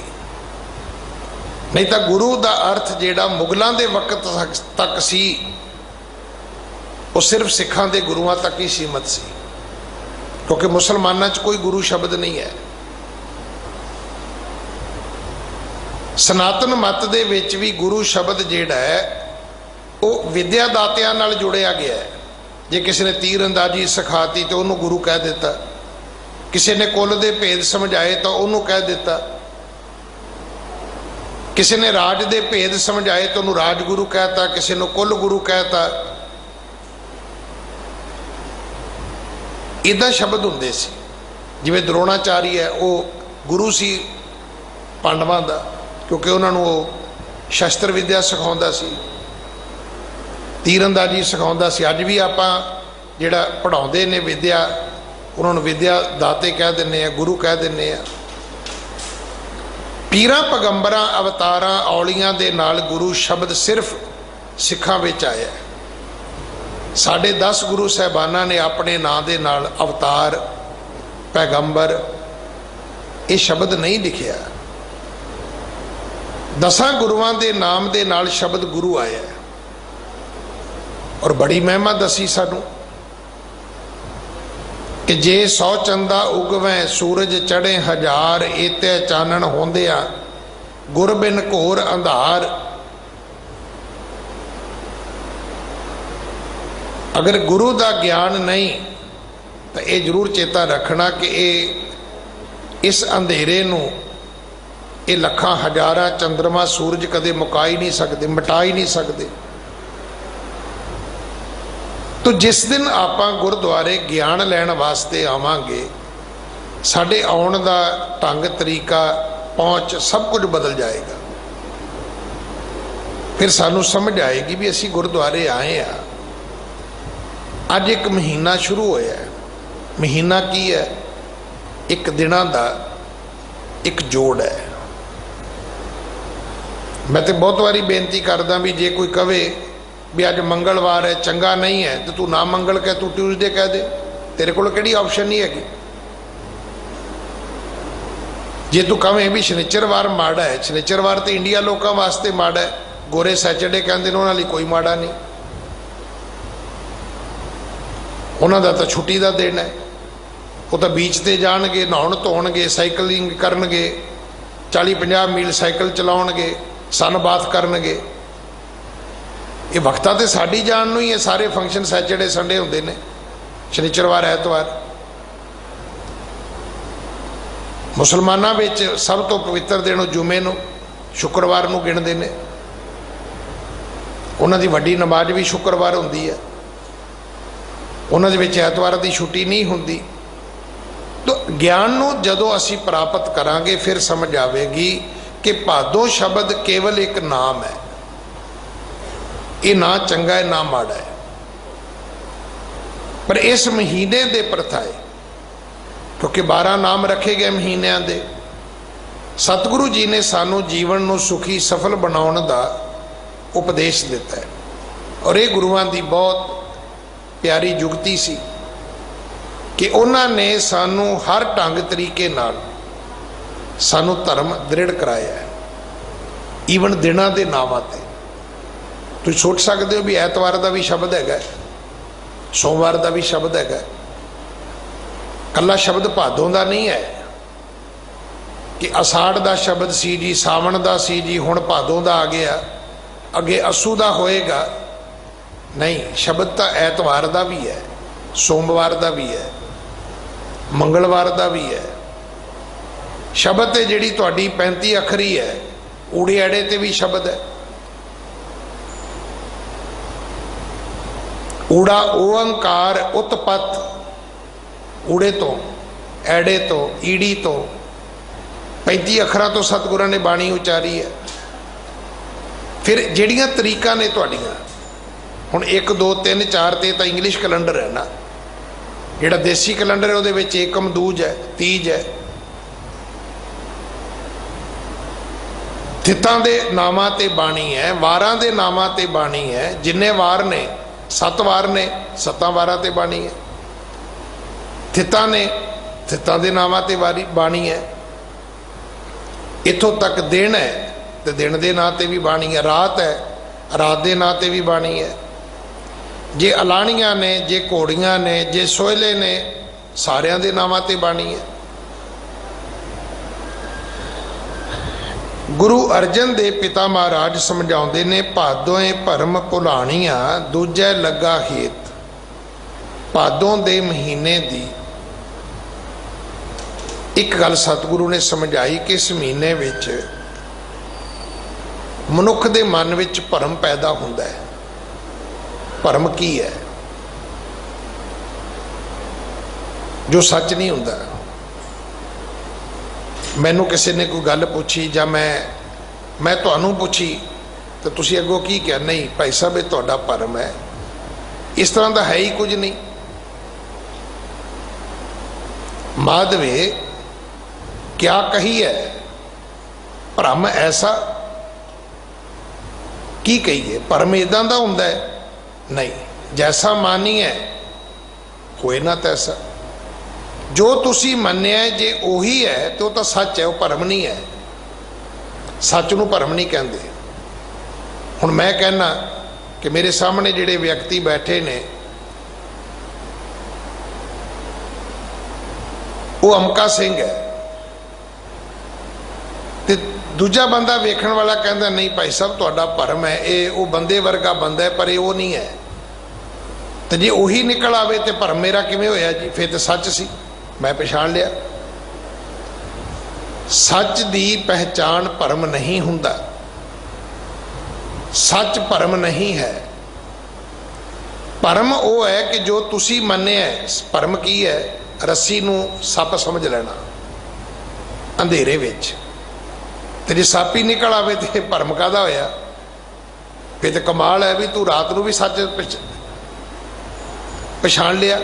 ਨਹੀਂ ਤਾਂ ਗੁਰੂ ਦਾ ਅਰਥ ਜਿਹੜਾ ਮੁਗਲਾਂ ਦੇ ਵਕਤ ਤੱਕ ਸੀ, ਉਹ ਸਿਰਫ ਸਿੱਖਾਂ ਦੇ ਗੁਰੂਆਂ ਤੱਕ ਹੀ ਸੀਮਤ ਸੀ, ਕਿਉਂਕਿ ਮੁਸਲਮਾਨਾਂ 'ਚ ਕੋਈ ਗੁਰੂ ਸ਼ਬਦ ਨਹੀਂ ਹੈ। ਸਨਾਤਨ ਮਤ ਦੇ ਵਿੱਚ ਵੀ ਗੁਰੂ ਸ਼ਬਦ ਜਿਹੜਾ ਹੈ ਉਹ ਵਿਦਿਆ ਦਾਤਿਆਂ ਨਾਲ ਜੁੜਿਆ ਗਿਆ ਹੈ। ਜੇ ਕਿਸੇ ਨੇ ਤੀਰ ਅੰਦਾਜ਼ੀ ਸਿਖਾਤੀ ਤਾਂ ਉਹਨੂੰ ਗੁਰੂ ਕਹਿ ਦਿੱਤਾ, ਕਿਸੇ ਨੇ ਕੁੱਲ ਦੇ ਭੇਦ ਸਮਝਾਏ ਤਾਂ ਉਹਨੂੰ ਕਹਿ ਦਿੱਤਾ, ਕਿਸੇ ਨੇ ਰਾਜ ਦੇ ਭੇਦ ਸਮਝਾਏ ਤਾਂ ਉਹਨੂੰ ਰਾਜਗੁਰੂ ਕਹਿਤਾ, ਕਿਸੇ ਨੂੰ ਕੁੱਲ ਗੁਰੂ ਕਹਿਤਾ। ਇੱਦਾਂ ਸ਼ਬਦ ਹੁੰਦੇ ਸੀ। ਜਿਵੇਂ ਦਰੋਣਾਚਾਰੀ ਹੈ, ਉਹ ਗੁਰੂ ਸੀ ਪਾਂਡਵਾਂ ਦਾ, ਕਿਉਂਕਿ ਉਹਨਾਂ ਨੂੰ ਉਹ ਸ਼ਸਤਰ ਵਿਦਿਆ ਸਿਖਾਉਂਦਾ ਸੀ, ਤੀਰ ਅੰਦਾਜ਼ੀ ਸਿਖਾਉਂਦਾ ਸੀ। ਅੱਜ ਵੀ ਆਪਾਂ ਜਿਹੜਾ ਪੜ੍ਹਾਉਂਦੇ ਨੇ ਵਿਦਿਆ, ਉਹਨਾਂ ਨੂੰ ਵਿਦਿਆ ਦਾਤੇ ਕਹਿ ਦਿੰਦੇ ਆ, ਗੁਰੂ ਕਹਿ ਦਿੰਦੇ ਆ। ਪੀਰਾਂ ਪੈਗੰਬਰਾਂ ਅਵਤਾਰਾਂ ਔਲੀਆਂ ਦੇ ਨਾਲ ਗੁਰੂ ਸ਼ਬਦ ਸਿਰਫ ਸਿੱਖਾਂ ਵਿੱਚ ਆਇਆ। ਸਾਡੇ 10 ਗੁਰੂ ਸਾਹਿਬਾਨਾਂ ਨੇ ਆਪਣੇ ਨਾਂ ਦੇ ਨਾਲ ਅਵਤਾਰ, ਪੈਗੰਬਰ ਇਹ ਸ਼ਬਦ ਨਹੀਂ ਲਿਖਿਆ। 10 ਗੁਰੂਆਂ ਦੇ ਨਾਮ ਦੇ ਨਾਲ ਸ਼ਬਦ ਗੁਰੂ ਆਇਆ ਔਰ ਬੜੀ ਮਹਿਮਾ ਦੱਸੀ ਸਾਨੂੰ ਕਿ ਜੇ 100 ਚੰਦਾ ਉਗਵੈ ਸੂਰਜ ਚੜ੍ਹੇ 1000 ਏਤੇ ਚਾਨਣ ਹੁੰਦਿਆਂ ਗੁਰ ਬਿਨ ਘੋਰ ਅੰਧਾਰ। ਅਗਰ ਗੁਰੂ ਦਾ ਗਿਆਨ ਨਹੀਂ ਤਾਂ ਇਹ ਜ਼ਰੂਰ ਚੇਤਾ ਰੱਖਣਾ ਕਿ ਇਸ ਅੰਧੇਰੇ ਨੂੰ ਇਹ ਲੱਖਾਂ ਹਜ਼ਾਰਾਂ ਚੰਦਰਮਾ ਸੂਰਜ ਕਦੇ ਮੁਕਾ ਹੀ ਨਹੀਂ ਸਕਦੇ, ਮਿਟਾ ਹੀ ਨਹੀਂ ਸਕਦੇ। ਤੋ ਜਿਸ ਦਿਨ ਆਪਾਂ ਗੁਰਦੁਆਰੇ ਗਿਆਨ ਲੈਣ ਵਾਸਤੇ ਆਵਾਂਗੇ, ਸਾਡੇ ਆਉਣ ਦਾ ਢੰਗ, ਤਰੀਕਾ, ਪਹੁੰਚ ਸਭ ਕੁਝ ਬਦਲ ਜਾਏਗਾ। ਫਿਰ ਸਾਨੂੰ ਸਮਝ ਆਏਗੀ ਵੀ ਅਸੀਂ ਗੁਰਦੁਆਰੇ ਆਏ ਆ। ਅੱਜ ਇੱਕ ਮਹੀਨਾ ਸ਼ੁਰੂ ਹੋਇਆ ਹੈ। ਮਹੀਨਾ ਕੀ ਹੈ? ਇੱਕ ਦਿਨਾਂ ਦਾ ਇੱਕ ਜੋੜ ਹੈ। ਮੈਂ ਤੇ ਬਹੁਤ ਵਾਰੀ ਬੇਨਤੀ ਕਰਦਾ ਵੀ ਜੇ ਕੋਈ ਕਵੇ ਵੀ ਅੱਜ ਮੰਗਲਵਾਰ ਹੈ, ਚੰਗਾ ਨਹੀਂ ਹੈ, ਤੇ ਤੂੰ ਨਾ ਮੰਗਲ ਕਹਿ, ਤੂੰ ਟਿਊਜ਼ਡੇ ਕਹਿ ਦੇ। ਤੇਰੇ ਕੋਲ ਕਿਹੜੀ ਆਪਸ਼ਨ ਨਹੀਂ ਹੈਗੀ। ਜੇ ਤੂੰ ਕਵੇਂ ਵੀ ਸ਼ਨੀਚਰਵਾਰ ਮਾੜਾ ਹੈ, ਸ਼ਨੀਚਰਵਾਰ ਤੇ ਇੰਡੀਆ ਲੋਕਾਂ ਵਾਸਤੇ ਮਾੜਾ ਹੈ, ਗੋਰੇ ਸੈਚਰਡੇ ਕਹਿੰਦੇ ਨੇ, ਉਹਨਾਂ ਲਈ ਕੋਈ ਮਾੜਾ ਨਹੀਂ। ਉਹਨਾਂ ਦਾ ਤਾਂ ਛੁੱਟੀ ਦਾ ਦਿਨ ਹੈ। ਉਹ ਤਾਂ ਬੀਚ ਤੇ ਜਾਣਗੇ, ਨਹਾਉਣ ਧੋਣਗੇ, ਸਾਈਕਲਿੰਗ ਕਰਨਗੇ, 40-50 ਮੀਲ ਸਾਈਕਲ ਚਲਾਉਣਗੇ, ਸਨ ਬਾਥ ਕਰਨਗੇ। ਇਹ ਵਕਤਾਂ ਤੇ ਸਾਡੀ ਜਾਨ ਨੂੰ ਹੀ ਇਹ ਸਾਰੇ ਫੰਕਸ਼ਨ ਸੈਚਰਡੇ ਸੰਡੇ ਹੁੰਦੇ ਨੇ, ਸ਼ਨੀਚਰਵਾਰ ਐਤਵਾਰ। ਮੁਸਲਮਾਨਾਂ ਵਿੱਚ ਸਭ ਤੋਂ ਪਵਿੱਤਰ ਦਿਨ ਉਹ ਜੁਮੇ ਨੂੰ, ਸ਼ੁੱਕਰਵਾਰ ਨੂੰ ਗਿਣਦੇ ਨੇ। ਉਹਨਾਂ ਦੀ ਵੱਡੀ ਨਮਾਜ਼ ਵੀ ਸ਼ੁੱਕਰਵਾਰ ਹੁੰਦੀ ਹੈ। ਉਹਨਾਂ ਦੇ ਵਿੱਚ ਐਤਵਾਰ ਦੀ ਛੁੱਟੀ ਨਹੀਂ ਹੁੰਦੀ। ਤਾਂ ਗਿਆਨ ਨੂੰ ਜਦੋਂ ਅਸੀਂ ਪ੍ਰਾਪਤ ਕਰਾਂਗੇ ਫਿਰ ਸਮਝ ਆਵੇਗੀ ਕਿ ਭਾਦੋ ਸ਼ਬਦ ਕੇਵਲ ਇੱਕ ਨਾਮ ਹੈ। ਇਹ ਨਾ ਚੰਗਾ ਹੈ ਨਾ ਮਾੜਾ ਹੈ, ਪਰ ਇਸ ਮਹੀਨੇ ਦੇ ਪ੍ਰਥਾਏ, ਕਿਉਂਕਿ 12 ਨਾਮ ਰੱਖੇ ਗਏ ਮਹੀਨਿਆਂ ਦੇ। ਸਤਿਗੁਰੂ ਜੀ ਨੇ ਸਾਨੂੰ ਜੀਵਨ ਨੂੰ ਸੁਖੀ ਸਫਲ ਬਣਾਉਣ ਦਾ ਉਪਦੇਸ਼ ਦਿੱਤਾ ਹੈ ਔਰ ਇਹ ਗੁਰੂਆਂ ਦੀ ਬਹੁਤ ਪਿਆਰੀ ਜੁਗਤੀ ਸੀ ਕਿ ਉਹਨਾਂ ਨੇ ਸਾਨੂੰ ਹਰ ਢੰਗ ਤਰੀਕੇ ਨਾਲ ਸਾਨੂੰ ਧਰਮ ਦ੍ਰਿੜ ਕਰਾਇਆ ਹੈ, ਈਵਨ ਦਿਨਾਂ ਦੇ ਨਾਵਾਂ ਤੇ। ਤੁਸੀਂ ਸੋਚ ਸਕਦੇ ਹੋ ਵੀ ਐਤਵਾਰ ਦਾ ਵੀ ਸ਼ਬਦ ਹੈਗਾ, ਸੋਮਵਾਰ ਦਾ ਵੀ ਸ਼ਬਦ ਹੈਗਾ, ਕੱਲਾ ਸ਼ਬਦ ਭਾਦੋਂ ਦਾ ਨਹੀਂ ਹੈ ਕਿ ਅਸਾੜ ਦਾ ਸ਼ਬਦ ਸੀ ਜੀ, ਸਾਵਣ ਦਾ ਸੀ ਜੀ, ਹੁਣ ਭਾਦੋਂ ਦਾ ਆ ਗਿਆ, ਅੱਗੇ ਅੱਸੂ ਦਾ ਹੋਏਗਾ। ਨਹੀਂ, ਸ਼ਬਦ ਤਾਂ ਐਤਵਾਰ ਦਾ ਵੀ ਹੈ, ਸੋਮਵਾਰ ਦਾ ਵੀ ਹੈ, ਮੰਗਲਵਾਰ ਦਾ ਵੀ ਹੈ। ਸ਼ਬਦ ਤੇ ਜਿਹੜੀ ਤੁਹਾਡੀ 35 ਅੱਖਰੀ ਹੈ ਊੜੇ ਐੜੇ ਤੇ ਵੀ ਸ਼ਬਦ ਹੈ। ਊੜਾ ਓੰਕਾਰ ਉਤਪਤ, ਊੜੇ ਤੋਂ, ਐੜੇ ਤੋਂ, ਈੜੀ ਤੋਂ 35 ਅੱਖਰਾਂ ਤੋਂ ਸਤਿਗੁਰਾਂ ਨੇ ਬਾਣੀ ਉਚਾਰੀ ਹੈ। ਫਿਰ ਜਿਹੜੀਆਂ ਤਰੀਕਾਂ ਨੇ ਤੁਹਾਡੀਆਂ, ਹੁਣ 1 2 3 4 ਤੇ ਤਾਂ ਇੰਗਲਿਸ਼ ਕੈਲੰਡਰ ਹੈ ਨਾ, ਜਿਹੜਾ ਦੇਸੀ ਕੈਲੰਡਰ ਹੈ ਉਹਦੇ ਵਿੱਚ ਏਕਮ ਦੂਜ ਹੈ, ਤੀਜ ਹੈ। ਥਿੱਤਾਂ ਦੇ ਨਾਮਾਂ ਤੇ ਬਾਣੀ ਹੈ, ਵਾਰਾਂ ਦੇ ਨਾਮਾਂ ਤੇ ਬਾਣੀ ਹੈ। ਜਿੰਨੇ ਵਾਰ ਨੇ 7 ਵਾਰ ਨੇ, 7 ਵਾਰਾਂ ਤੇ ਬਾਣੀ ਹੈ। ਥਿੱਤਾਂ ਨੇ, ਥਿੱਤਾਂ ਦੇ ਨਾਮਾਂ ਤੇ ਬਾਣੀ ਹੈ। ਇੱਥੋਂ ਤੱਕ ਦਿਨ ਹੈ ਤੇ ਦਿਨ ਦੇ ਨਾਂ ਤੇ ਵੀ ਬਾਣੀ ਹੈ। ਰਾਤ ਹੈ, ਰਾਤ ਦੇ ਨਾਂ ਤੇ ਵੀ ਬਾਣੀ ਹੈ। ਜੇ ਅਲਾਣੀਆਂ ਨੇ, ਜੇ ਘੋੜੀਆਂ ਨੇ, ਜੇ ਸੋਹਲੇ ਨੇ, ਸਾਰਿਆਂ ਦੇ ਨਾਵਾਂ ਤੇ ਬਾਣੀ ਹੈ। ਗੁਰੂ ਅਰਜਨ ਦੇਵ ਪਿਤਾ ਮਹਾਰਾਜ ਸਮਝਾਉਂਦੇ ਨੇ, ਭਾਦੋਏ ਭਰਮ ਭੁਲਾਣੀਆਂ ਦੂਜੈ ਲੱਗਾ ਹੇਤ। ਭਾਦੋਂ ਦੇ ਮਹੀਨੇ ਦੀ ਇੱਕ ਗੱਲ ਸਤਿਗੁਰੂ ਨੇ ਸਮਝਾਈ ਕਿ ਇਸ ਮਹੀਨੇ ਵਿੱਚ ਮਨੁੱਖ ਦੇ ਮਨ ਵਿੱਚ ਭਰਮ ਪੈਦਾ ਹੁੰਦਾ ਹੈ। ਭਰਮ ਕੀ ਹੈ? ਜੋ ਸੱਚ ਨਹੀਂ ਹੁੰਦਾ। ਮੈਨੂੰ ਕਿਸੇ ਨੇ ਕੋਈ ਗੱਲ ਪੁੱਛੀ ਜਾਂ ਮੈਂ ਤੁਹਾਨੂੰ ਪੁੱਛੀ ਤਾਂ ਤੁਸੀਂ ਅੱਗੋਂ ਕੀ ਕਿਹਾ? ਨਹੀਂ ਭਾਈ ਸਾਹਿਬ ਇਹ ਤੁਹਾਡਾ ਭਰਮ ਹੈ, ਇਸ ਤਰ੍ਹਾਂ ਦਾ ਹੈ ਹੀ ਕੁਝ ਨਹੀਂ। ਮਾਧਵੇ ਕਿਆ ਕਹੀ ਹੈ? ਭਰਮ ਐਸਾ ਕੀ ਕਹੀਏ? ਭਰਮ ਇਦਾਂ ਦਾ ਹੁੰਦਾ ਹੈ? ਨਹੀਂ, ਜੈਸਾ ਮਾਨੀਏ ਹੋਏ ਨਾ ਤੈਸਾ। ਜੋ ਤੁਸੀਂ ਮੰਨਿਆ ਜੇ ਉਹੀ ਹੈ ਤੇ ਉਹ ਤਾਂ ਸੱਚ ਹੈ, ਉਹ ਭਰਮ ਨਹੀਂ ਹੈ। ਸੱਚ ਨੂੰ ਭਰਮ ਨਹੀਂ ਕਹਿੰਦੇ। ਹੁਣ ਮੈਂ ਕਹਿਣਾ ਕਿ ਮੇਰੇ ਸਾਹਮਣੇ ਜਿਹੜੇ ਵਿਅਕਤੀ ਬੈਠੇ ਨੇ ਉਹ ਅਮਕਾ ਸਿੰਘ ਹੈ ਤੇ ਦੂਜਾ ਬੰਦਾ ਵੇਖਣ ਵਾਲਾ ਕਹਿੰਦਾ ਨਹੀਂ ਭਾਈ ਸਾਹਿਬ ਤੁਹਾਡਾ ਭਰਮ ਹੈ, ਇਹ ਉਹ ਬੰਦੇ ਵਰਗਾ ਬੰਦਾ ਹੈ ਪਰ ਇਹ ਉਹ ਨਹੀਂ ਹੈ। ਤੇ ਜੇ ਉਹੀ ਨਿਕਲ ਆਵੇ ਤੇ ਭਰਮ ਮੇਰਾ ਕਿਵੇਂ ਹੋਇਆ ਜੀ? ਫਿਰ ਤਾਂ ਸੱਚ ਸੀ, ਮੈਂ ਪਛਾਣ ਲਿਆ। ਸੱਚ ਦੀ ਪਹਿਚਾਣ ਭਰਮ ਨਹੀਂ ਹੁੰਦਾ। ਸੱਚ ਭਰਮ ਨਹੀਂ ਹੈ। ਭਰਮ ਉਹ ਹੈ ਕਿ ਜੋ ਤੁਸੀਂ ਮੰਨਿਆ। ਭਰਮ ਕੀ ਹੈ? ਰੱਸੀ ਨੂੰ ਸੱਪ ਸਮਝ ਲੈਣਾ ਅੰਧੇਰੇ ਵਿੱਚ। ਤੇ ਜੇ ਸੱਪ ਹੀ ਨਿਕਲ ਆਵੇ ਤੇ ਭਰਮ ਕਾਹਦਾ ਹੋਇਆ? ਫਿਰ ਤੇ ਕਮਾਲ ਹੈ ਵੀ ਤੂੰ ਰਾਤ ਨੂੰ ਵੀ ਸੱਚ ਪਛਾਣ ਲਿਆ।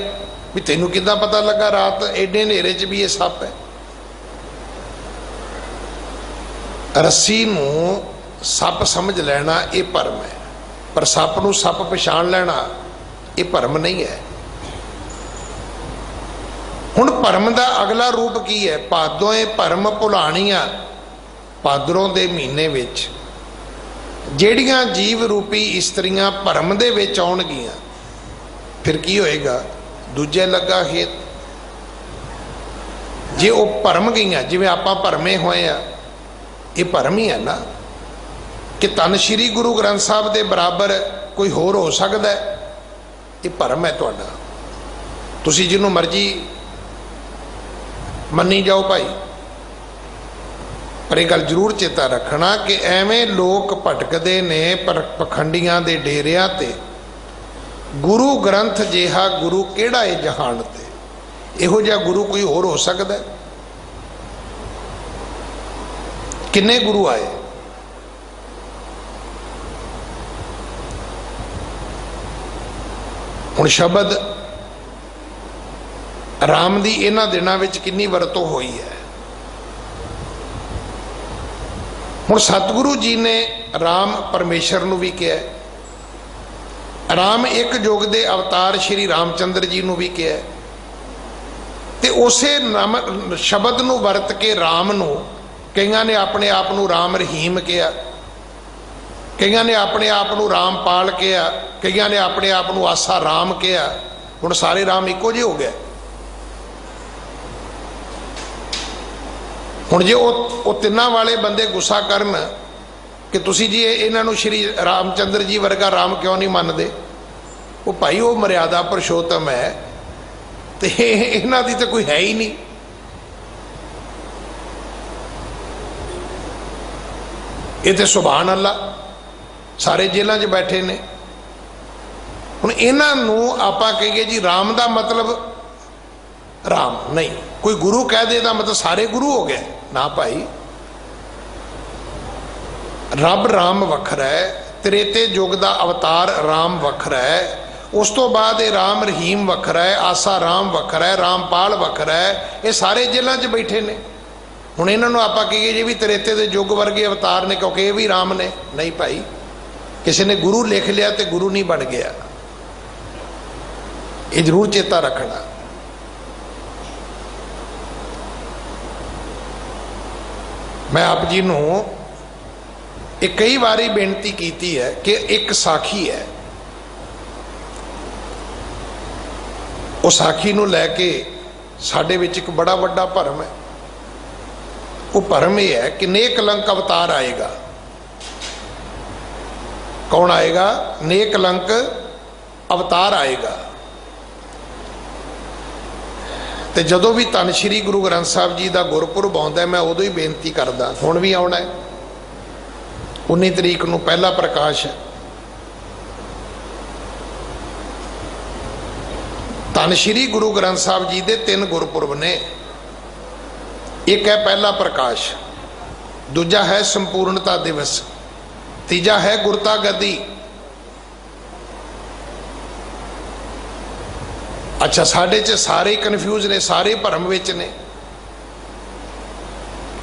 ਵੀ ਤੈਨੂੰ ਕਿੱਦਾਂ ਪਤਾ ਲੱਗਾ ਰਾਤ ਐਡੇ ਹਨੇਰੇ 'ਚ ਵੀ ਇਹ ਸੱਪ ਹੈ? ਰੱਸੀ ਨੂੰ ਸੱਪ ਸਮਝ ਲੈਣਾ ਇਹ ਭਰਮ ਹੈ, ਪਰ ਸੱਪ ਨੂੰ ਸੱਪ ਪਛਾਣ ਲੈਣਾ ਇਹ ਭਰਮ ਨਹੀਂ ਹੈ। ਹੁਣ ਭਰਮ ਦਾ ਅਗਲਾ ਰੂਪ ਕੀ ਹੈ? ਭਾਦੋਏ ਭਰਮ ਭੁਲਾਣੀਆਂ। ਭਾਦਰੋਂ ਦੇ ਮਹੀਨੇ ਵਿੱਚ ਜਿਹੜੀਆਂ ਜੀਵ ਰੂਪੀ ਇਸਤਰੀਆਂ ਭਰਮ ਦੇ ਵਿੱਚ ਆਉਣਗੀਆਂ ਫਿਰ ਕੀ ਹੋਏਗਾ? ਦੂਜੇ ਲੱਗਾ ਹੇਤ। ਜੇ ਉਹ ਭਰਮ ਗਈਆਂ, ਜਿਵੇਂ ਆਪਾਂ ਭਰਮੇ ਹੋਏ ਆ, ਇਹ ਭਰਮ ਹੀ ਹੈ ਨਾ ਕਿ ਧੰਨ ਸ਼੍ਰੀ ਗੁਰੂ ਗ੍ਰੰਥ ਸਾਹਿਬ ਦੇ ਬਰਾਬਰ ਕੋਈ ਹੋਰ ਹੋ ਸਕਦਾ ਹੈ? ਇਹ ਭਰਮ ਹੈ ਤੁਹਾਡਾ। ਤੁਸੀਂ ਜਿਹਨੂੰ ਮਰਜ਼ੀ ਮੰਨੀ ਜਾਓ ਭਾਈ, ਪਰ ਇਹ ਗੱਲ ਜ਼ਰੂਰ ਚੇਤਾ ਰੱਖਣਾ ਕਿ ਐਵੇਂ ਲੋਕ ਭਟਕਦੇ ਨੇ ਪਖੰਡੀਆਂ ਦੇ ਡੇਰਿਆਂ ਤੇ। ਗੁਰੂ ਗ੍ਰੰਥ ਜਿਹਾ ਗੁਰੂ ਕਿਹੜਾ ਹੈ ਜਹਾਨ ਤੇ? ਇਹੋ ਜਿਹਾ ਗੁਰੂ ਕੋਈ ਹੋਰ ਹੋ ਸਕਦਾ? ਕਿੰਨੇ ਗੁਰੂ ਆਏ? ਹੁਣ ਸ਼ਬਦ ਰਾਮ ਦੀ ਇਹਨਾਂ ਦਿਨਾਂ ਵਿੱਚ ਕਿੰਨੀ ਵਰਤੋਂ ਹੋਈ ਹੈ। ਹੁਣ ਸਤਿਗੁਰੂ ਜੀ ਨੇ ਰਾਮ ਪਰਮੇਸ਼ਰ ਨੂੰ ਵੀ ਕਿਹਾ, ਰਾਮ ਇੱਕ ਯੁੱਗ ਦੇ ਅਵਤਾਰ ਸ਼੍ਰੀ ਰਾਮਚੰਦਰ ਜੀ ਨੂੰ ਵੀ ਕਿਹਾ, ਤੇ ਉਸੇ ਨਾਮ ਸ਼ਬਦ ਨੂੰ ਵਰਤ ਕੇ ਰਾਮ ਨੂੰ ਕਈਆਂ ਨੇ ਆਪਣੇ ਆਪ ਨੂੰ ਰਾਮ ਰਹੀਮ ਕਿਹਾ, ਕਈਆਂ ਨੇ ਆਪਣੇ ਆਪ ਨੂੰ ਰਾਮਪਾਲ ਕਿਹਾ, ਕਈਆਂ ਨੇ ਆਪਣੇ ਆਪ ਨੂੰ ਆਸਾ ਰਾਮ ਕਿਹਾ। ਹੁਣ ਸਾਰੇ ਰਾਮ ਇੱਕੋ ਜਿਹੇ ਹੋ ਗਏ। ਹੁਣ ਜੇ ਉਹ ਤਿੰਨਾਂ ਵਾਲੇ ਬੰਦੇ ਗੁੱਸਾ ਕਰਨ ਕਿ ਤੁਸੀਂ ਜੀ ਇਹਨਾਂ ਨੂੰ ਸ਼੍ਰੀ ਰਾਮਚੰਦਰ ਜੀ ਵਰਗਾ ਰਾਮ ਕਿਉਂ ਨਹੀਂ ਮੰਨਦੇ? ਉਹ ਭਾਈ ਉਹ ਮਰਿਆਦਾ ਪੁਰਸ਼ੋਤਮ ਹੈ ਤੇ ਇਹਨਾਂ ਦੀ ਤਾਂ ਕੋਈ ਹੈ ਹੀ ਨਹੀਂ। ये तो सुभान अल्लाह सारे जेलों 'च बैठे ने। हुण इन्हां नूं आपां कहीए जी राम का मतलब राम नहीं, कोई गुरु कह दे दा मतलब सारे गुरु हो गए ना भाई। रब राम वखरा है, त्रेते युग का अवतार राम वखरा है, उस तो बाद ये राम रहीम वखरा है, आसा राम वखरा है, रामपाल वखरा है, ये सारे जेलों 'च बैठे ने। हुण इन्हां नूं आपां कहीए जी भी त्रेते दे युग वर्गे अवतार ने क्योंकि ये भी राम ने, नहीं भाई। किसी ने गुरु लिख लिया तो गुरु नहीं बन गया, ये जरूर चेता रखना। मैं आप जी नूं एक कई बारी बेनती की है कि एक साखी है, वो साखी नूं लैके साडे विच एक बड़ा वड्डा भरम है। वो भरम यह है कि नेकलंक अवतार आएगा। कौन आएगा? नेकलंक अवतार आएगा। तो जदों भी धन श्री गुरु ग्रंथ साहब जी का गुरपुरब आउंदा मैं उदों ही बेनती करदा, हुण भी आउणा है 19 तरीक नूं पहला प्रकाश है। धन श्री गुरु ग्रंथ साहब जी के 3 गुरपुरब ने। एक है पहला प्रकाश, दूजा है संपूर्णता दिवस, तीजा है गुरता गद्दी। अच्छा साढ़े च सारे कन्फ्यूज ने, सारे भरम विच ने।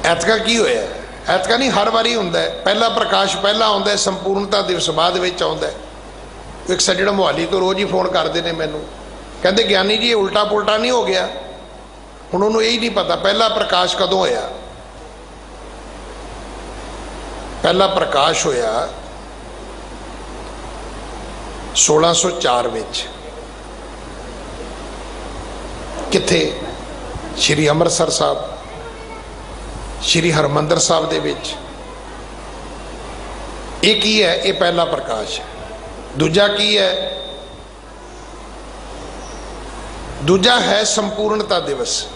ऐतका की होया? ऐतका नहीं, हर बारी हुंदा है। पहला प्रकाश पहला आउंदा है, संपूर्णता दिवस बाद विच आउंदा है। एक सज्जण मोहाली तो रोज़ ही फोन करते हैं मैनू, कहते ज्ञानी जी ये उल्टा पुल्टा नहीं हो गया। हुण उन्होंने यही नहीं पता पहला प्रकाश कदों होया। पहला प्रकाश होया 1604 विच। किथे? श्री अमृतसर साहब, श्री हरमंदर साहब दे विच। एक ही है, ये पहला प्रकाश है। दूजा की है? दूजा है संपूर्णता दिवस।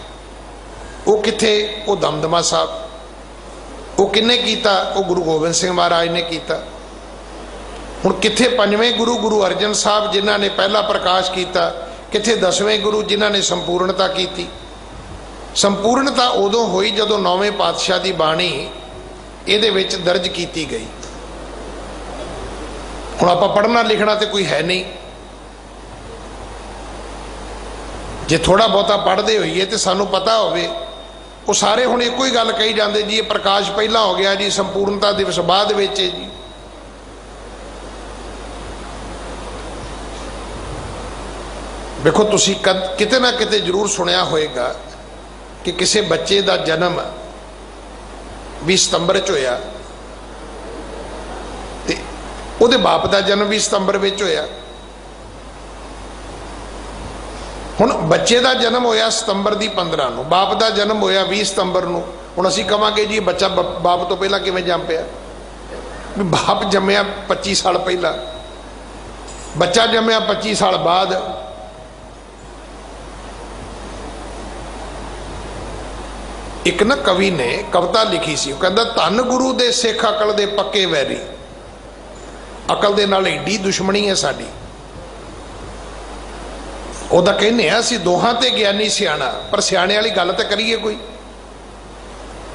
वो किथे? वो दमदमा साहब। वो किन्ने कीता? वो गुरु गोबिंद सिंह महाराज ने कीता। हुण किथे पंजवें गुरु गुरु अर्जन साहब जिन्हां ने पहला प्रकाश किया, किथे 10वें गुरु जिन्हां ने संपूर्णता की। संपूर्णता उदों हुई जदों 9वें पातशाह की बाणी इहदे विच दर्ज की गई। हुण आपां पढ़ना लिखना तो कोई है नहीं, जे थोड़ा बहुता पढ़ते होइए तो सानू पता होवे। वो सारे हुण एको ही गल कही जाते जी ये प्रकाश पहला हो गया जी, संपूर्णता दिवस बाद विच है जी। देखो तुसी किते ना किते जरूर सुनिया होएगा कि किसी बच्चे का जन्म 20 सितंबर च होया ते उहदे बाप का जन्म 20 सितंबर विच होया। हुण बच्चे का जन्म होया सितंबर की 15 नूं, बाप का जन्म होया 20 सितंबर नूं। हुण असीं कहांगे जी बच्चा बाप तो पहला किवें जम पिया? भी बाप जम्मिया 25 साल पहला, बच्चा जम्मिया 25 साल बाद। एक ना कवि ने कविता लिखी सी, कहता धन गुरु दे सिख अकल दे पक्के वैरी। अकल दे नाल एडी दुश्मनी है साडी। ਉਹਦਾ कहने असीं दोहां ते ज्ञानी सियाणा, पर सियाणे वाली गल तो करिए कोई।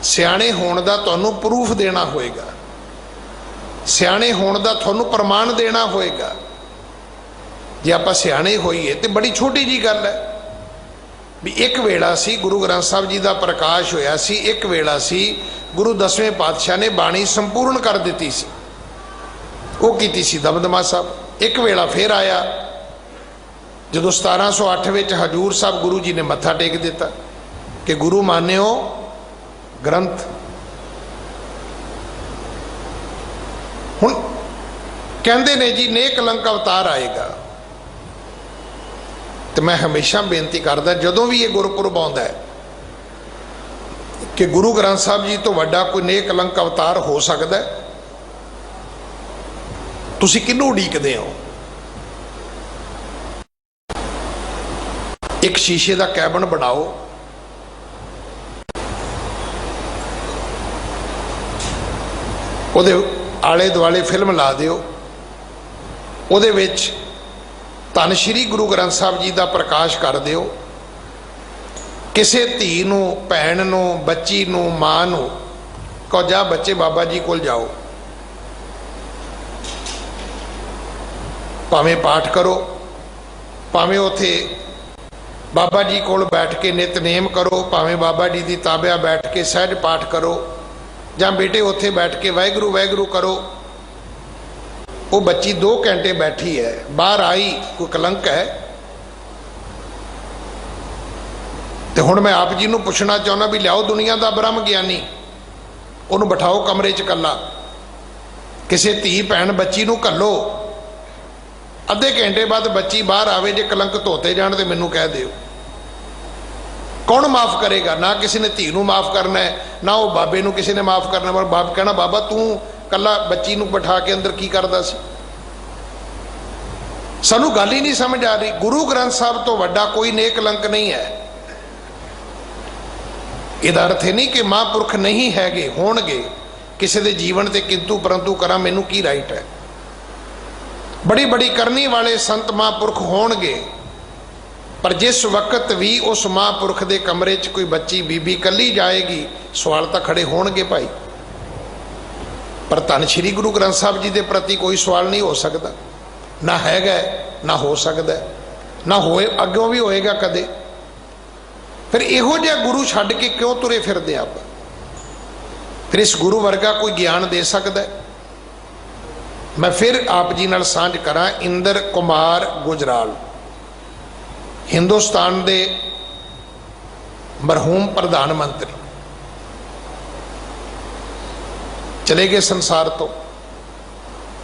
सियाणे होण दा तुहानूं प्रूफ देना होएगा, सियाणे होण दा तुहानूं प्रमाण देना होएगा। जे आपां सियाणे होईए तो बड़ी छोटी जी गल है भी एक वेला सी गुरु ग्रंथ साहब जी का प्रकाश होया सी, एक वेला सी गुरु 10वें पातशाह ने बाणी संपूर्ण कर दी सी, वो कीती सी दमदमा साहब। एक वेला फिर आया जदों 1708 विच हजूर साहब गुरु जी ने मत्था टेक दिता कि गुरु मान्यो ग्रंथ। हुण कहंदे ने जी नेकलंक अवतार आएगा। तो मैं हमेशा बेनती करदा जदों भी ये गुरपुरब आउंदा है कि गुरु ग्रंथ साहब जी तो वड्डा कोई नेकलंक अवतार हो सकता है। तुसीं किहनूं उड़ीकदे हो? एक शीशे का कैबन बनाओ, ਉਹਦੇ ਆਲੇ ਦੁਆਲੇ ਫਿਲਮ ਲਾ ਦਿਓ, ਉਹਦੇ ਵਿੱਚ ਧੰਨ ਸ਼੍ਰੀ ਗੁਰੂ ਗ੍ਰੰਥ ਸਾਹਿਬ ਜੀ ਦਾ ਪ੍ਰਕਾਸ਼ ਕਰ ਦਿਓ। ਕਿਸੇ ਧੀ ਨੂੰ, ਭੈਣ ਨੂੰ, ਬੱਚੀ ਨੂੰ, ਮਾਂ ਨੂੰ ਕਹੋ ਜਾ ਬੱਚੇ ਬਾਬਾ ਜੀ ਕੋਲ ਜਾਓ, ਭਾਵੇਂ ਪਾਠ ਕਰੋ, ਭਾਵੇਂ ਉੱਥੇ ਬਾਬਾ ਜੀ ਕੋਲ ਬੈਠ ਕੇ ਨਿਤਨੇਮ ਕਰੋ, ਭਾਵੇਂ ਬਾਬਾ ਜੀ ਦੀ ਤਾਬਿਆ ਬੈਠ ਕੇ ਸਹਿਜ ਪਾਠ ਕਰੋ, ਜਾਂ ਬੇਟੇ ਉੱਥੇ ਬੈਠ ਕੇ ਵਾਹਿਗੁਰੂ ਵਾਹਿਗੁਰੂ ਕਰੋ। ਉਹ ਬੱਚੀ 2 ਘੰਟੇ ਬੈਠੀ ਹੈ, ਬਾਹਰ ਆਈ, ਕੋਈ ਕਲੰਕ ਹੈ? ਤੇ ਹੁਣ ਮੈਂ ਆਪ ਜੀ ਨੂੰ ਪੁੱਛਣਾ ਚਾਹੁੰਦਾ ਵੀ ਲਿਆਓ ਦੁਨੀਆ ਦਾ ਬ੍ਰਹਮ ਗਿਆਨੀ, ਉਹਨੂੰ ਬਿਠਾਓ ਕਮਰੇ 'ਚ ਇਕੱਲਾ, ਕਿਸੇ ਧੀ ਭੈਣ ਬੱਚੀ ਨੂੰ ਘੱਲੋ, ਅੱਧੇ ਘੰਟੇ ਬਾਅਦ ਬੱਚੀ ਬਾਹਰ ਆਵੇ, ਜੇ ਕਲੰਕ ਧੋਤੇ ਜਾਣ ਤੇ ਮੈਨੂੰ ਕਹਿ ਦਿਓ। ਕੌਣ ਮਾਫ ਕਰੇਗਾ? ਨਾ ਕਿਸੇ ਨੇ ਧੀ ਨੂੰ ਮਾਫ ਕਰਨਾ ਹੈ, ਨਾ ਉਹ ਬਾਬੇ ਨੂੰ ਕਿਸੇ ਨੇ ਮਾਫ ਕਰਨਾ। ਪਰ ਬਾਪ ਕਹਿਣਾ ਬਾਬਾ ਤੂੰ ਕੱਲਾ ਬੱਚੀ ਨੂੰ ਬਿਠਾ ਕੇ ਅੰਦਰ ਕੀ ਕਰਦਾ ਸੀ? ਸਾਨੂੰ ਗੱਲ ਹੀ ਨਹੀਂ ਸਮਝ ਆ ਰਹੀ। ਗੁਰੂ ਗ੍ਰੰਥ ਸਾਹਿਬ ਤੋਂ ਵੱਡਾ ਕੋਈ ਨੇਕ ਕਲੰਕ ਨਹੀਂ ਹੈ। ਇਹਦਾ ਅਰਥ ਇਹ ਨਹੀਂ ਕਿ ਮਹਾਂਪੁਰਖ ਨਹੀਂ ਹੈਗੇ, ਹੋਣਗੇ ਕਿਸੇ ਦੇ ਜੀਵਨ ਤੇ ਕਿੰਤੂ ਪਰੰਤੂ ਕਰਾਂ ਮੈਨੂੰ ਕੀ ਰਾਈਟ ਹੈ। ਬੜੀ ਬੜੀ ਕਰਨੀ ਵਾਲੇ ਸੰਤ ਮਹਾਂਪੁਰਖ ਹੋਣਗੇ, ਪਰ ਜਿਸ ਵਕਤ ਵੀ ਉਸ ਮਹਾਂਪੁਰਖ ਦੇ ਕਮਰੇ 'ਚ ਕੋਈ ਬੱਚੀ ਬੀਬੀ ਕੱਲੀ ਜਾਏਗੀ, ਸਵਾਲ ਤਾਂ ਖੜੇ ਹੋਣਗੇ ਭਾਈ। ਪਰ ਧੰਨ ਸ਼੍ਰੀ ਗੁਰੂ ਗ੍ਰੰਥ ਸਾਹਿਬ ਜੀ ਦੇ ਪ੍ਰਤੀ ਕੋਈ ਸਵਾਲ ਨਹੀਂ ਹੋ ਸਕਦਾ, ਨਾ ਹੈਗਾ, ਨਾ ਹੋ ਸਕਦਾ, ਨਾ ਹੋਏ, ਅੱਗੋਂ ਵੀ ਹੋਏਗਾ ਕਦੇ। ਫਿਰ ਇਹੋ ਜਿਹਾ ਗੁਰੂ ਛੱਡ ਕੇ ਕਿਉਂ ਤੁਰੇ ਫਿਰਦੇ ਆਪਾਂ? ਫਿਰ ਇਸ ਗੁਰੂ ਵਰਗਾ ਕੋਈ ਗਿਆਨ ਦੇ ਸਕਦਾ? ਮੈਂ ਫਿਰ ਆਪ ਜੀ ਨਾਲ ਸਾਂਝ ਕਰਾਂ। ਇੰਦਰ ਕੁਮਾਰ ਗੁਜਰਾਲ, ਹਿੰਦੁਸਤਾਨ ਦੇ ਮਰਹੂਮ ਪ੍ਰਧਾਨ ਮੰਤਰੀ, ਚਲੇ ਗਏ ਸੰਸਾਰ ਤੋਂ।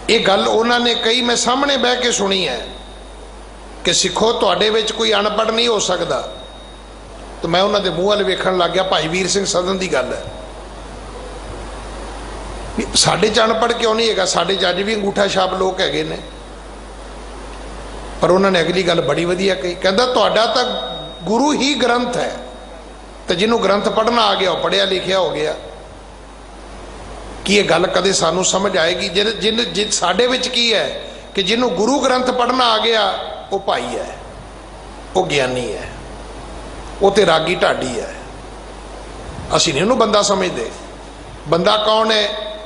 ਇਹ ਗੱਲ ਉਹਨਾਂ ਨੇ ਕਹੀ, ਮੈਂ ਸਾਹਮਣੇ ਬਹਿ ਕੇ ਸੁਣੀ ਹੈ ਕਿ ਸਿੱਖੋ ਤੁਹਾਡੇ ਵਿੱਚ ਕੋਈ ਅਨਪੜ੍ਹ ਨਹੀਂ ਹੋ ਸਕਦਾ। ਤਾਂ ਮੈਂ ਉਹਨਾਂ ਦੇ ਮੂੰਹ ਵੱਲ ਵੇਖਣ ਲੱਗ ਗਿਆ। ਭਾਈ ਵੀਰ ਸਿੰਘ ਸਦਨ ਦੀ ਗੱਲ ਹੈ, ਸਾਡੇ 'ਚ ਅਨਪੜ੍ਹ ਕਿਉਂ ਨਹੀਂ ਹੈਗਾ? ਸਾਡੇ 'ਚ ਅੱਜ ਵੀ ਅੰਗੂਠਾ ਛਾਪ ਲੋਕ ਹੈਗੇ ਨੇ। ਪਰ ਉਹਨਾਂ ਨੇ ਅਗਲੀ ਗੱਲ ਬੜੀ ਵਧੀਆ ਕਹੀ, ਕਹਿੰਦਾ ਤੁਹਾਡਾ ਤਾਂ ਗੁਰੂ ਹੀ ਗ੍ਰੰਥ ਹੈ, ਤੇ ਜਿਹਨੂੰ ਗ੍ਰੰਥ ਪੜ੍ਹਨਾ ਆ ਗਿਆ ਉਹ ਪੜ੍ਹਿਆ ਲਿਖਿਆ ਹੋ ਗਿਆ। ਕੀ ਇਹ ਗੱਲ ਕਦੇ ਸਾਨੂੰ ਸਮਝ ਆਏਗੀ? ਜਿਨ ਸਾਡੇ ਵਿੱਚ ਕੀ ਹੈ ਕਿ ਜਿਹਨੂੰ ਗੁਰੂ ਗ੍ਰੰਥ ਪੜ੍ਹਨਾ ਆ ਗਿਆ ਉਹ ਭਾਈ ਹੈ, ਉਹ ਗਿਆਨੀ ਹੈ, ਉਹ ਤੇ ਰਾਗੀ ਢਾਡੀ ਹੈ। ਅਸੀਂ ਨਹੀਂ ਉਹਨੂੰ ਬੰਦਾ ਸਮਝਦੇ। ਬੰਦਾ ਕੌਣ ਹੈ?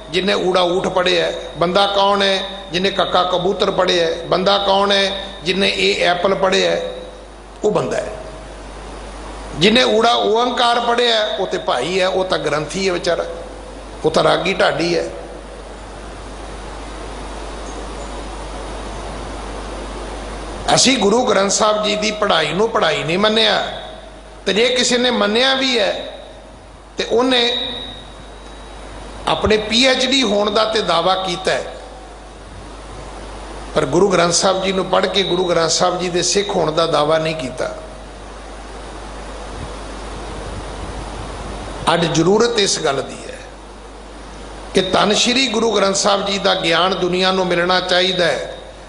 जिन्हें ऊड़ा ऊठ पढ़े है। बंदा कौन है? जिन्हें कक्का कबूतर पढ़े है। बंदा कौन है? जिन्हें ए एप्पल पढ़े है, वो बंदा है। जिन्हें ऊड़ा ओंकार पढ़े है वो तो भाई है, वो तो ग्रंथी है बेचारा, वो तो रागी ढाडी है। असी गुरु ग्रंथ साहब जी की पढ़ाई नूं पढ़ाई नहीं मन्निया, तो जे किसी ने मन्निया भी है तो उन्हें अपने PhD होने का तो दावा किया है, पर गुरु ग्रंथ साहब जी को पढ़ के गुरु ग्रंथ साहब जी के सिख होने का दावा नहीं किया। अज जरूरत इस गल की है कि धन श्री गुरु ग्रंथ साहब जी का ज्ञान दुनिया को मिलना चाहिए।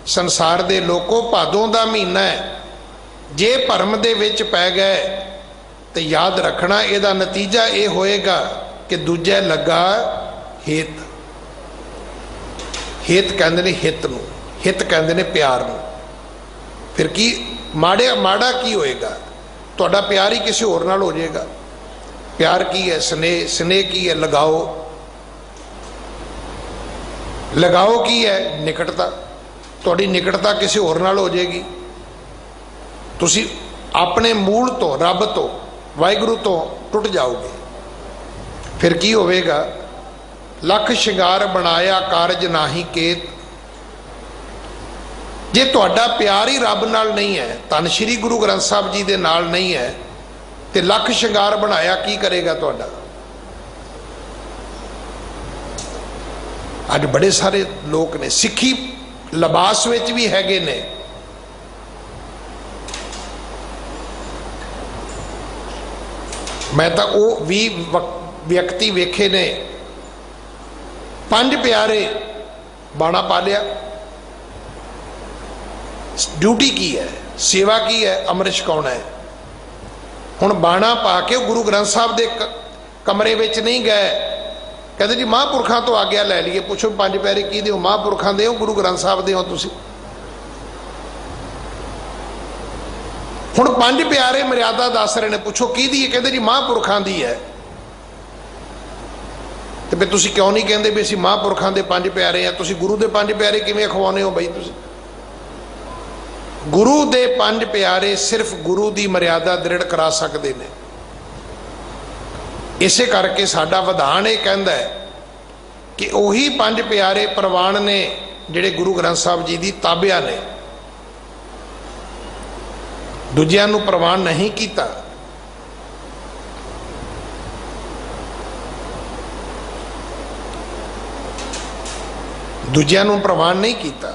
संसार के लोगों भादों का महीना है, जे भरम दे विच पै गए तो याद रखना इसका नतीजा ये होएगा कि दूजे लगा हित। हित कहते ने हित नूं, हित कहते ने प्यार नूं। फिर की माड़े माड़ा की होएगा? तुहाडा प्यार ही किसी होर नाल हो जाएगा। प्यार की है? स्नेह। स्नेह की है? लगाओ। लगाओ की है? निकटता। तुहाडी निकटता किसी होर नाल हो जाएगी। तुसी अपने मूल तो, रब तो, वाहिगुरू तो टुट जाओगे। फिर की होवेगा? लख शिंगार बनाया कारज नाही केत। जे तुहाडा प्यार ही रब नाल नहीं है, धन श्री गुरु ग्रंथ साहब जी दे नाल नहीं है, तो लख शिंगार बनाया की करेगा तुहाडा? अज बड़े सारे लोग ने सिक्खी लिबास विच भी हैगे ने, मैं तो वो भी व्यक्ति वेखे ने, 5 प्यारे बाणा पा लिया। ड्यूटी की है? सेवा की है? अमृत छकाउणा है। हुण बाणा पा के गुरु ग्रंथ साहब के कमरे विच नहीं गए, कहते जी महापुरखों तो आग्या लै लीए। पुछो पंज प्यारे की दे हो? महापुरखों दे हो, गुरु ग्रंथ साहब दे हो तुसीं। हुण पंज प्यारे मर्यादा दस रहे ने, पुछो की दी है? कहते जी महापुरखों दी है। तो फिर तुसीं क्यों नहीं कहते भी असीं महापुरखों दे पंज प्यारे हैं? तुसीं गुरु दे पंज प्यारे किवें अखवाउने हो बई? तुसीं गुरु दे पंज प्यारे सिर्फ गुरु दी मर्यादा दृढ़ करा सकते हैं। इसे करके साडा विधान ये कहता है कि उही पंज प्यारे प्रवान ने जिहड़े गुरु ग्रंथ साहब जी की ताबिया ने, दूजियां नूं प्रवान नहीं किया। दूजियां नूं प्रवान नहीं किया।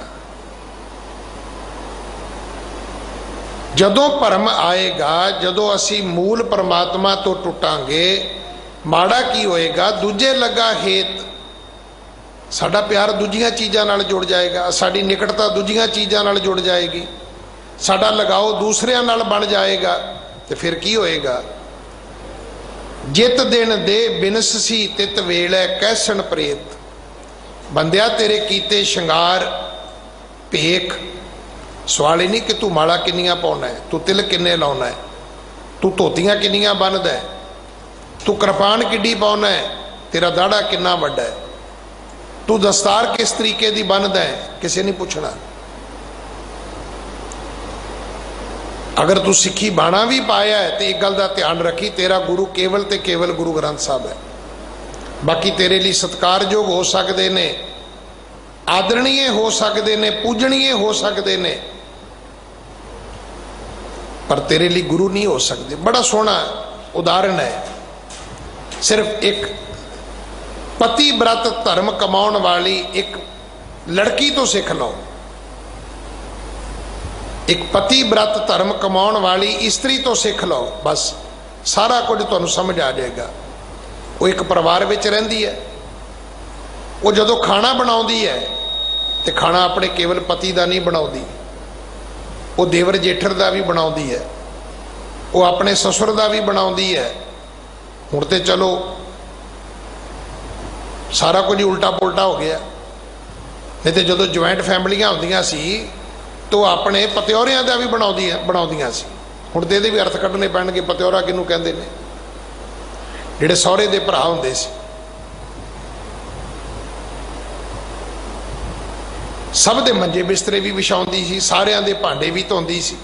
जदों भरम आएगा, जदों असी मूल परमात्मा तो टुटांगे, माड़ा की होएगा? दूजे लगा हेत साडा प्यार दूजियां चीज़ां नाल जुड़ जाएगा, साडी निकटता दूजियां चीज़ां नाल जुड़ जाएगी, साडा लगाव दूसरियां नाल बन जाएगा। तो फिर की होएगा? जित दिन दे बिनस सी तित वेले कैसन प्रेत, बंदिया तेरे कीते शंगार भेख। सवाल ही नहीं कि तू माला किन्नियां पाउना है, तू तिल किन्ने लाउना है, तू धोतियां किन्नियां बन्नदा है, तू कृपान किड्डी पाउना है, तेरा दाड़ा किन्ना वड्डा है, तू दस्तार किस तरीके दी बन्नदा है, किसी नहीं पूछना। अगर तू सिक्खी बाणा भी पाया है तो एक गल का ध्यान रखी, तेरा गुरु केवल ते केवल गुरु ग्रंथ साहब है। बाकी तेरे लिए सत्कारयोग हो सकते ने, आदरणीय हो सकते ने, पूजनीय हो सकते ने, पर तेरे लिए गुरु नहीं हो सकते। बड़ा सोहना उदाहरण है, सिर्फ एक पति व्रत धर्म कमाउण वाली एक लड़की तो सीख लो। एक पति व्रत धर्म कमाउण वाली स्त्री तो सीख लो, बस सारा कुछ तुहानूं समझ आ जाएगा। वो एक परिवार विच रहिंदी है, वो जदों खाना बनाउंदी है तो खाना अपने केवल पति का नहीं बनाउंदी, वो देवर जेठर का भी बनाउंदी है, वो अपने ससुर का भी बनाउंदी है। हुण ते चलो सारा कुछ ही उल्टा पुल्टा हो गया, नहीं तो जदों ज्वाइंट फैमिलियां होंदियां सी तो अपने पतिओरियां का भी बनाउंदियां सी। हुण ते इहदे भी अर्थ कढने पैणगे, पतिओरा किहनूं कहंदे ने? जिहड़े सहुरे दे भरा हुंदे सी। सब दे मंजे बिस्तरे भी विछाउंदी सी, सारियां दे भांडे भी धोंदी सी,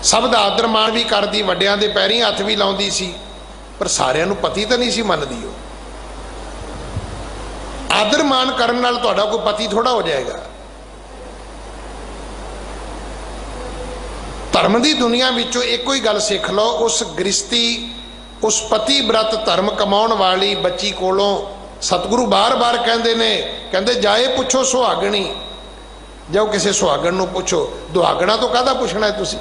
सब दा आदर मान भी करदी, वड्डियां दे पैरीं हत्थ भी लाउंदी सी, पर सारियां नूं पति तां नहीं सी मनदी। वो आदर मान करन नाल तुहाडा कोई पति थोड़ा हो जाएगा। धर्म की दुनिया विचों एको ही गल सीख लो, उस गृहस्थी उस पति व्रत धर्म कमाउण वाली बच्ची कोलों सतगुरु बार बार कहते ने, कहते जाए पुछो सुहागणी, जाओ किसी सुहागण नूं पुछो। दुहागणा तो काहदा पुछना है तुसीं?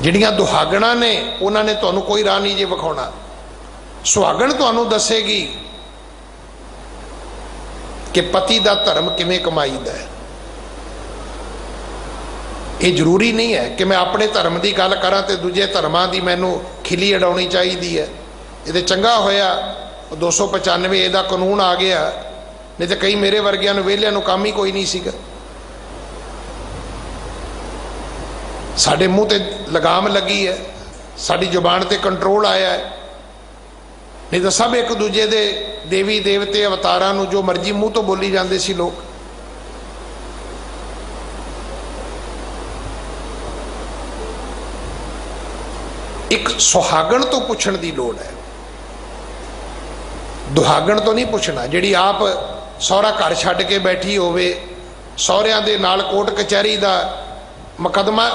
जिहड़ियां दुहागणा ने उन्होंने तुहानूं कोई राह नहीं जे विखाउणा। सुहागण तुहानूं दसेगी कि पति का धर्म किवें कमाईदा है। ये जरूरी नहीं है कि मैं अपने धर्म की गल करा तो दूजे धर्मां की मैनू खिली अडाउणी चाहिए है। ये चंगा होया 295 ਇਹਦਾ कानून आ गया, नहीं तो कई मेरे वर्गियां नूं वेलियां नूं काम ही कोई नहीं सीगा। साडे मूँह ते लगाम लगी है, साडी जुबान ते कंट्रोल आया है, नहीं तो सब एक दूजे दे देवी देवते अवतारां नूं जो मर्जी मूँह तो बोली जाते सी लोग। एक सुहागण तो पूछण की लोड़ है, दुहागण तो नहीं पूछना। जिहड़ी आप सहुरा घर छड्ड के बैठी होवे, सहुरियां दे नाल कोर्ट कचहरी का मुकदमा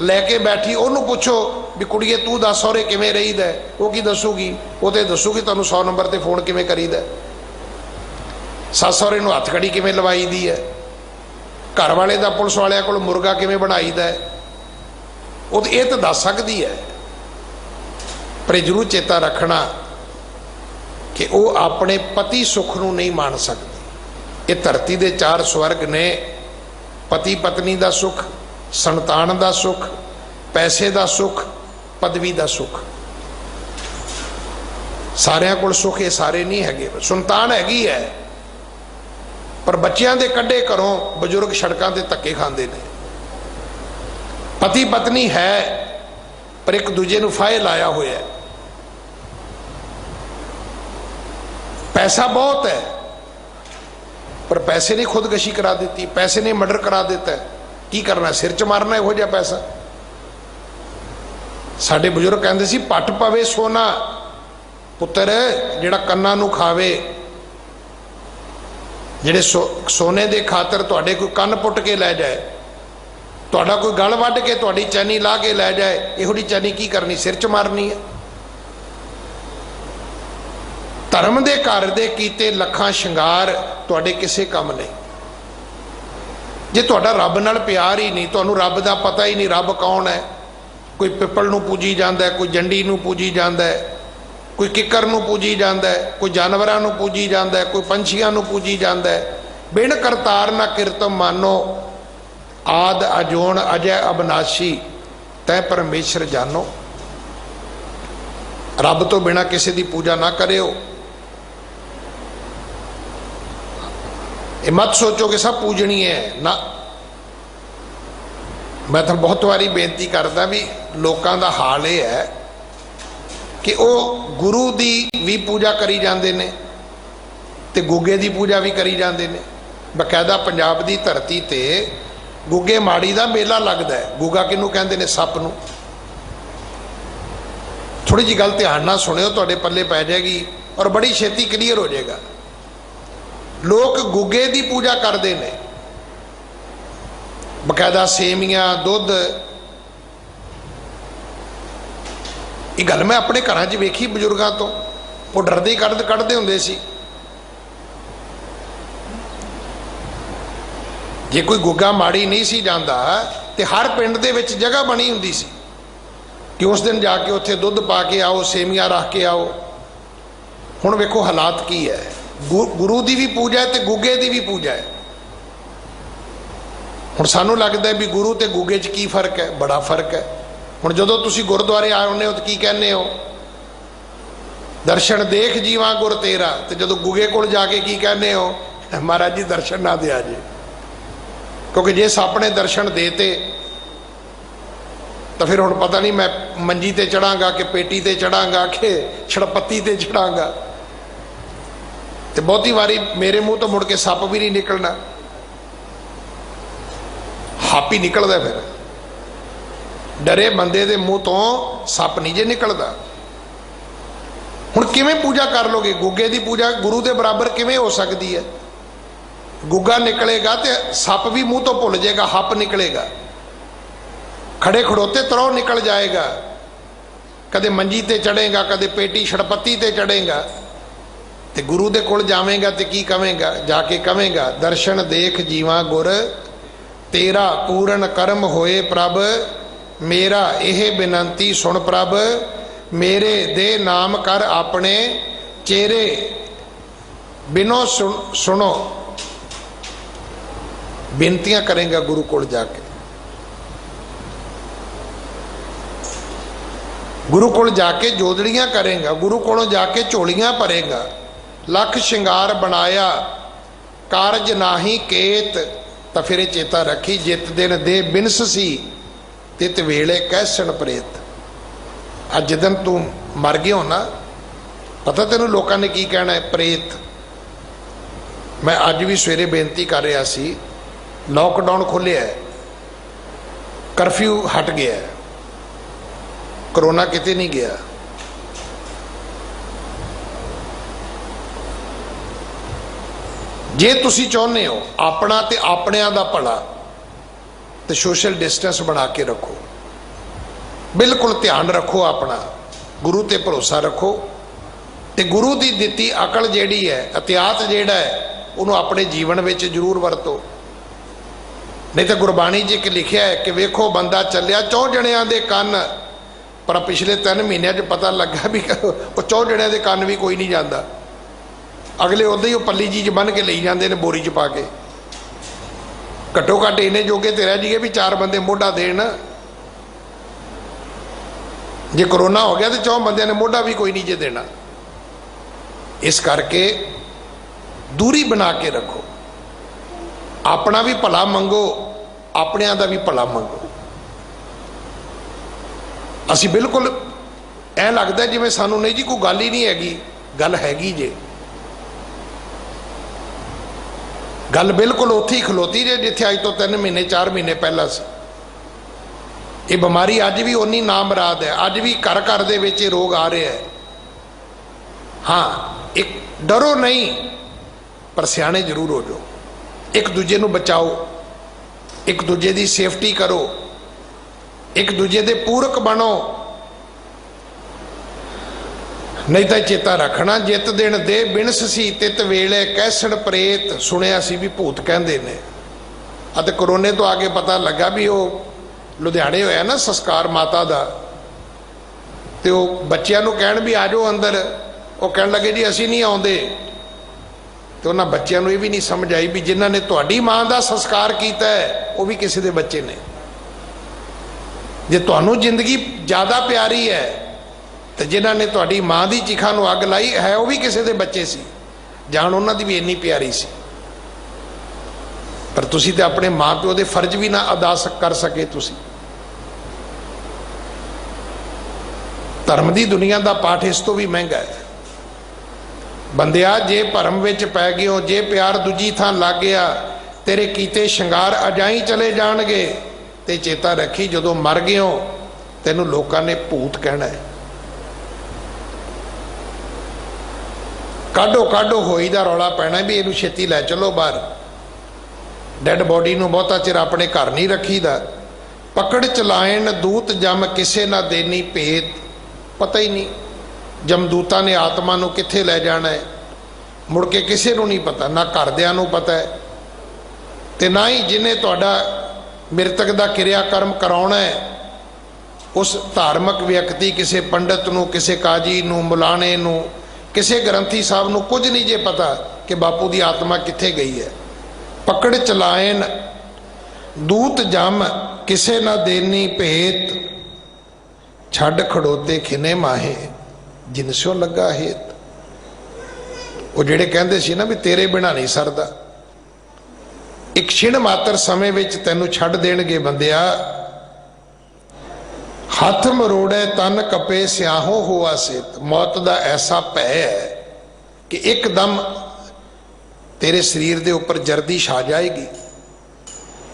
लैके बैठी, उन्होंने पूछो भी कुड़िए तू दस सहुरे किवें रहीदा, वो की दसूगी? वो तो दसूगी तुहानूं 100 नंबर ते फोन किवें करीदा, सस सहुरे नूं हत्थ कड़ी किवें लवाई दी है, घर वाले दा पुलिस वालियां कोल मुर्गा किवें बनाईदा है, वो तो ये तो दस सकदी है। पर जरूर चेता रखना कि वो अपने पति सुख नूं नहीं मान सकती। ये धरती दे 4 स्वर्ग ने, पति पत्नी का सुख, संतान का सुख, पैसे का सुख, ਪਦਵੀ ਦਾ ਸੁੱਖ। ਸਾਰਿਆਂ ਕੋਲ ਸੁੱਖ ਇਹ ਸਾਰੇ ਨਹੀਂ ਹੈਗੇ। ਸੰਤਾਨ ਹੈਗੀ ਹੈ, ਪਰ ਬੱਚਿਆਂ ਦੇ ਕੱਢੇ ਘਰੋਂ ਬਜ਼ੁਰਗ ਸੜਕਾਂ ਤੇ ਧੱਕੇ ਖਾਂਦੇ ਨੇ। ਪਤੀ ਪਤਨੀ ਹੈ, ਪਰ ਇੱਕ ਦੂਜੇ ਨੂੰ ਫਾਹੇ ਲਾਇਆ ਹੋਇਆ ਹੈ। ਪੈਸਾ ਬਹੁਤ ਹੈ, ਪਰ ਪੈਸੇ ਨੇ ਖੁਦਕਸ਼ੀ ਕਰਾ ਦਿੱਤੀ, ਪੈਸੇ ਨੇ ਮਰਡਰ ਕਰਾ ਦਿੱਤਾ। ਕੀ ਕਰਨਾ, ਸਿਰ 'ਚ ਮਾਰਨਾ ਇਹੋ ਜਿਹਾ ਪੈਸਾ। ਸਾਡੇ ਬਜ਼ੁਰਗ ਕਹਿੰਦੇ ਸੀ ਪੱਟ ਪਵੇ ਸੋਨਾ, ਪੁੱਤਰ ਜਿਹੜਾ ਕੰਨਾਂ ਨੂੰ ਖਾਵੇ, ਜਿਹੜੇ ਸੋਨੇ ਦੇ ਖਾਤਰ ਤੁਹਾਡੇ ਕੋਈ ਕੰਨ ਪੁੱਟ ਕੇ ਲੈ ਜਾਏ, ਤੁਹਾਡਾ ਕੋਈ ਗਲ ਵੱਢ ਕੇ ਤੁਹਾਡੀ ਚੈਨੀ ਲਾ ਕੇ ਲੈ ਜਾਏ, ਇਹੋ ਜਿਹੀ ਚੈਨੀ ਕੀ ਕਰਨੀ, ਸਿਰ 'ਚ ਮਾਰਨੀ ਹੈ। ਧਰਮ ਦੇ ਘਰ ਦੇ ਕੀਤੇ ਲੱਖਾਂ ਸ਼ਿੰਗਾਰ ਤੁਹਾਡੇ ਕਿਸੇ ਕੰਮ ਨਹੀਂ। ਜੇ ਤੁਹਾਡਾ ਰੱਬ ਨਾਲ ਪਿਆਰ ਹੀ ਨਹੀਂ, ਤੁਹਾਨੂੰ ਰੱਬ ਦਾ ਪਤਾ ਹੀ ਨਹੀਂ ਰੱਬ ਕੌਣ ਹੈ। ਕੋਈ ਪਿੱਪਲ ਨੂੰ ਪੂਜੀ ਜਾਂਦਾ, ਕੋਈ ਜੰਡੀ ਨੂੰ ਪੂਜੀ ਜਾਂਦਾ, ਕੋਈ ਕਿੱਕਰ ਨੂੰ ਪੂਜੀ ਜਾਂਦਾ, ਕੋਈ ਜਾਨਵਰਾਂ ਨੂੰ ਪੂਜੀ ਜਾਂਦਾ, ਕੋਈ ਪੰਛੀਆਂ ਨੂੰ ਪੂਜੀ ਜਾਂਦਾ। ਬਿਨ ਕਰਤਾਰ ਨਾ ਕਿਰਤਮ ਮਾਨੋ, ਆਦ ਅਜੋਨ ਅਜੈ ਅਬਨਾਸ਼ੀ, ਤੈ ਪਰਮੇਸ਼ਰ ਜਾਨੋ। ਰੱਬ ਤੋਂ ਬਿਨਾ ਕਿਸੇ ਦੀ ਪੂਜਾ ਨਾ ਕਰਿਓ। ਇਹ ਮਤ ਸੋਚੋ ਕਿ ਸਭ ਪੂਜਣੀ ਹੈ ਨਾ। ਮੈਂ ਤਾਂ ਬਹੁਤ ਵਾਰੀ ਬੇਨਤੀ ਕਰਦਾ ਵੀ ਲੋਕਾਂ ਦਾ ਹਾਲ ਇਹ ਹੈ ਕਿ ਉਹ ਗੁਰੂ ਦੀ ਵੀ ਪੂਜਾ ਕਰੀ ਜਾਂਦੇ ਨੇ ਤੇ ਗੁੱਗੇ ਦੀ ਪੂਜਾ ਵੀ ਕਰੀ ਜਾਂਦੇ ਨੇ। ਬਕਾਇਦਾ ਪੰਜਾਬ ਦੀ ਧਰਤੀ ਤੇ ਗੁੱਗੇ ਮਾੜੀ ਦਾ ਮੇਲਾ ਲੱਗਦਾ ਹੈ। ਗੁੱਗਾ ਕਿਹਨੂੰ ਕਹਿੰਦੇ ਨੇ? ਸੱਪ ਨੂੰ। ਥੋੜੀ ਜਿਹੀ ਗੱਲ ਧਿਆਨ ਨਾਲ ਸੁਣਿਓ, ਤੁਹਾਡੇ ਪੱਲੇ ਪੈ ਜਾਏਗੀ ਔਰ ਬੜੀ ਛੇਤੀ ਕਲੀਅਰ ਹੋ ਜਾਏਗਾ। ਲੋਕ ਗੁੱਗੇ ਦੀ ਪੂਜਾ ਕਰਦੇ ਨੇ, ਬਕਾਇਦਾ ਸੇਮੀਆਂ, ਦੁੱਧ। ਇਹ ਗੱਲ ਮੈਂ ਆਪਣੇ ਘਰਾਂ 'ਚ ਵੇਖੀ ਬਜ਼ੁਰਗਾਂ ਤੋਂ, ਉਹ ਡਰਦੇ ਹੀ ਕੱਢਦੇ ਹੁੰਦੇ ਸੀ। ਜੇ ਕੋਈ ਗੁੱਗਾ ਮਾੜੀ ਨਹੀਂ ਸੀ ਜਾਂਦਾ ਤੇ ਹਰ ਪਿੰਡ ਦੇ ਵਿੱਚ ਜਗ੍ਹਾ ਬਣੀ ਹੁੰਦੀ ਸੀ ਕਿ ਉਸ ਦਿਨ ਜਾ ਕੇ ਉੱਥੇ ਦੁੱਧ ਪਾ ਕੇ ਆਓ, ਸੇਮੀਆਂ ਰੱਖ ਕੇ ਆਓ। ਹੁਣ ਵੇਖੋ ਹਾਲਾਤ ਕੀ ਹੈ। ਗੁਰੂ ਦੀ ਵੀ ਪੂਜਾ ਹੈ ਤੇ ਗੁੱਗੇ ਦੀ ਵੀ ਪੂਜਾ ਹੈ। ਹੁਣ ਸਾਨੂੰ ਲੱਗਦਾ ਵੀ ਗੁਰੂ ਤੇ ਗੁੱਗੇ 'ਚ ਕੀ ਫਰਕ ਹੈ? ਬੜਾ ਫਰਕ ਹੈ। ਹੁਣ ਜਦੋਂ ਤੁਸੀਂ ਗੁਰਦੁਆਰੇ ਆਉਂਦੇ ਹੋ ਤਾਂ ਕੀ ਕਹਿੰਦੇ ਹੋ? ਦਰਸ਼ਨ ਦੇਖ ਜੀਵਾ ਗੁਰ ਤੇਰਾ। ਤੇ ਜਦੋਂ ਗੁੱਗੇ ਕੋਲ ਜਾ ਕੇ ਕੀ ਕਹਿੰਦੇ ਹੋ? ਮਹਾਰਾਜ ਜੀ ਦਰਸ਼ਨ ਨਾ ਦਿਆ ਜੇ। ਕਿਉਂਕਿ ਜੇ ਸੱਪ ਨੇ ਦਰਸ਼ਨ ਦੇਤੇ ਤਾਂ ਫਿਰ ਹੁਣ ਪਤਾ ਨਹੀਂ ਮੈਂ ਮੰਜੀ ਤੇ ਚੜਾਂਗਾ ਕਿ ਪੇਟੀ ਤੇ ਚੜਾਂਗਾ ਕਿ ਛੜਪੱਤੀ ਤੇ ਚੜਾਂਗਾ। ਤੇ ਬਹੁਤੀ ਵਾਰੀ ਮੇਰੇ ਮੂੰਹ ਤੋਂ ਮੁੜ ਕੇ ਸੱਪ ਵੀ ਨਹੀਂ ਨਿਕਲਣਾ, ਹੱਪ ਹੀ ਨਿਕਲਦਾ। ਫਿਰ ਡਰੇ ਬੰਦੇ ਦੇ ਮੂੰਹ ਤੋਂ ਸੱਪ ਨਹੀਂ ਜੇ ਨਿਕਲਦਾ। ਹੁਣ ਕਿਵੇਂ ਪੂਜਾ ਕਰ ਲੋਗੇ? ਗੁੱਗੇ ਦੀ ਪੂਜਾ ਗੁਰੂ ਦੇ ਬਰਾਬਰ ਕਿਵੇਂ ਹੋ ਸਕਦੀ ਹੈ? ਗੁੱਗਾ ਨਿਕਲੇਗਾ ਤੇ ਸੱਪ ਵੀ ਮੂੰਹ ਤੋਂ ਭੁੱਲ ਜਾਏਗਾ, ਹੱਪ ਨਿਕਲੇਗਾ। ਖੜੇ ਖੜੋਤੇ ਤਰੋਂ ਨਿਕਲ ਜਾਏਗਾ। ਕਦੇ ਮੰਜੀ ਤੇ ਚੜੇਗਾ, ਕਦੇ ਪੇਟੀ ਛੜਪੱਤੀ ਤੇ ਚੜੇਗਾ। ਤੇ ਗੁਰੂ ਦੇ ਕੋਲ ਜਾਵੇਂਗਾ ਤੇ ਕੀ ਕਵੇਂਗਾ? ਜਾ ਕੇ ਕਵੇਂਗਾ ਦਰਸ਼ਨ ਦੇਖ ਜੀਵਾ ਗੁਰ ਤੇਰਾ, ਪੂਰਨ ਕਰਮ ਹੋਏ ਪ੍ਰਭ ਮੇਰਾ, ਇਹ ਬੇਨੰਤੀ ਸੁਣ ਪ੍ਰਭ ਮੇਰੇ, ਦੇ ਨਾਮ ਕਰ ਆਪਣੇ ਚਿਹਰੇ, ਬਿਨੋ ਸੁਣੋ। ਬੇਨਤੀਆਂ ਕਰੇਗਾ ਗੁਰੂ ਕੋਲ ਜਾ ਕੇ। ਗੁਰੂ ਕੋਲ ਜਾ ਕੇ ਜੋਦੜੀਆਂ ਕਰੇਗਾ, ਗੁਰੂ ਕੋਲੋਂ ਜਾ ਕੇ ਝੋਲੀਆਂ ਭਰੇਗਾ। ਲੱਖ ਸ਼ਿੰਗਾਰ ਬਣਾਇਆ ਕਾਰਜ ਨਾਹੀ ਕੇਤ, ਤਾਂ ਫਿਰ ਇਹ ਚੇਤਾ ਰੱਖੀ ਜਿਤ ਦਿਨ ਦੇ ਬਿਨਸ ਸੀ ਤਿਤ ਵੇਲੇ ਕਹਿਸਣ ਪ੍ਰੇਤ। ਅੱਜ ਦਿਨ ਤੂੰ ਮਰ ਗਿਆ ਨਾ, ਪਤਾ ਤੈਨੂੰ ਲੋਕਾਂ ਨੇ ਕੀ ਕਹਿਣਾ ਹੈ? ਪ੍ਰੇਤ। ਮੈਂ ਅੱਜ ਵੀ ਸਵੇਰੇ ਬੇਨਤੀ ਕਰ ਰਿਹਾ ਸੀ, ਲੋਕਡਾਊਨ ਖੁੱਲਿਆ, ਕਰਫਿਊ ਹਟ ਗਿਆ, ਕਰੋਨਾ ਕਿਤੇ ਨਹੀਂ ਗਿਆ। ਜੇ ਤੁਸੀਂ ਚਾਹੁੰਦੇ ਹੋ ਆਪਣਾ ਤੇ ਆਪਣਿਆਂ ਦਾ ਭਲਾ, ਤੇ ਸੋਸ਼ਲ ਡਿਸਟੈਂਸ ਬਣਾ ਕੇ ਰੱਖੋ। ਬਿਲਕੁਲ ਧਿਆਨ ਰੱਖੋ ਆਪਣਾ, ਗੁਰੂ ਤੇ ਭਰੋਸਾ ਰੱਖੋ ਤੇ ਗੁਰੂ ਦੀ ਦਿੱਤੀ ਅਕਲ ਜਿਹੜੀ ਹੈ, ਇਤਿਹਾਸ ਜਿਹੜਾ ਹੈ, ਉਹਨੂੰ ਆਪਣੇ ਜੀਵਨ ਵਿੱਚ ਜ਼ਰੂਰ ਵਰਤੋ। ਨਹੀਂ ਤਾਂ ਗੁਰਬਾਣੀ 'ਚ ਇੱਕ ਲਿਖਿਆ ਹੈ ਕਿ ਵੇਖੋ ਬੰਦਾ ਚੱਲਿਆ 4 ਜਣਿਆਂ ਦੇ ਕੰਨ, ਪਰ ਪਿਛਲੇ 3 ਮਹੀਨਿਆਂ 'ਚ ਪਤਾ ਲੱਗਾ ਵੀ ਉਹ 4 ਜਣਿਆਂ ਦੇ ਕੰਨ ਵੀ ਕੋਈ ਨਹੀਂ ਜਾਂਦਾ। ਅਗਲੇ ਉਦਾਂ ਹੀ ਉਹ ਪੱਲੀ ਜੀ 'ਚ ਬੰਨ੍ਹ ਕੇ ਲਈ ਜਾਂਦੇ ਨੇ, ਬੋਰੀ 'ਚ ਪਾ ਕੇ। ਘੱਟੋ ਘੱਟ ਇੰਨੇ ਜੋਗੇ ਤੇ ਰਹਿ ਜੀਏ ਵੀ 4 ਬੰਦੇ ਮੋਢਾ ਦੇਣ। जे करोना हो गया तो 4 बंदियां ने मोढा भी कोई नहीं जे देना। इस करके दूरी बना के रखो, अपना भी भला मंगो, अपनियां दा भी भला मंगो। असी बिल्कुल ऐ लगता जिवें सानू नहीं जी कोई गल ही नहीं हैगी, गल हैगी जे। गल बिल्कुल उत्थे ही खलोती जे जिथे अज तो 3 महीने 4 महीने पहला सी। ये बीमारी अज भी उन्नी नामराद है, अज भी घर घर दे विच ये रोग आ रहा है। हाँ, एक डरो नहीं, पर सियाणे जरूर हो जाओ, एक दूजे नूं बचाओ, एक दूजे की सेफ्टी करो, एक दूजे दे पूरक बनो। नहीं तो चेता रखना, जित दिन दे बिनस सी तित वेले कैसण प्रेत। सुनिया सी भी भूत कहते ने। अते करोने तो आगे पता लगा भी वो लुधियाने होया ना संस्कार माता दा, ते वो बच्चों को कहण भी आ जाओ अंदर, वो कह लगे जी असी नहीं आउंदे। तो उन्होंने बच्चों को यह भी नहीं समझ आई भी जिन्हों ने तुहाडी मां का संस्कार किया है वो भी किसी के बच्चे ने। जे तुहानू जिंदगी ज़्यादा प्यारी है तो जिन्हों ने तुहाडी मां की चिखा नूं अग लाई है वो भी किसी के बच्चे सी, जान उन्हों की भी इन्नी प्यारी सी। पर तुसी तो अपने माँ प्यो के फर्ज भी ना अदा कर सके। तुसी धर्म की दुनिया का पाठ इस तो भी महंगा है। बंदिया जे भरम विच पै गयो, जे प्यार दूजी थां लग गया, तेरे कीते शंगार अजाई चले जाणगे। ते चेता रखी जदों मर गयो तैनूं लोकां ने भूत कहना है। काढो काढो होई दा रौला पैना भी इनू छेती लै चलो बाहर। डैड बॉडी नूं बहुता चिर अपने घर नहीं रखीदा। पकड़ चलाएन दूत जम किसे ना देनी भेत। पता ही नहीं जमदूतां ने आत्मा नूं कित्थे लै जाना है, मुड़ के किसे नूं नहीं पता, ना घरदियां नूं पता है ते ना ही जिन्हें तुहाडा मृतक दा क्रियाकर्म कराउणा है उस धार्मिक व्यक्ति किसी पंडित नूं, किसी काजी नूं, मुलाणे नूं, किसी ग्रंथी साहब नूं कुछ नहीं जे पता कि बापू की आत्मा कित्थे गई है। पकड़ चलाएन दूत जम किसे ना देनी भेत। छड़ खड़ोते खिने माहे जिनसों लगा हेत। वो जेड़े कहते सी ना भी तेरे बिना नहीं सरदा, एक क्षण मात्र समय विच तैनू छड़ देणगे बंदिया। हथ मरोड़े तन कपे स्याहो हुआ सेत। मौत का ऐसा भय है कि एकदम तेरे शरीर के उपर जर्दी छा जाएगी,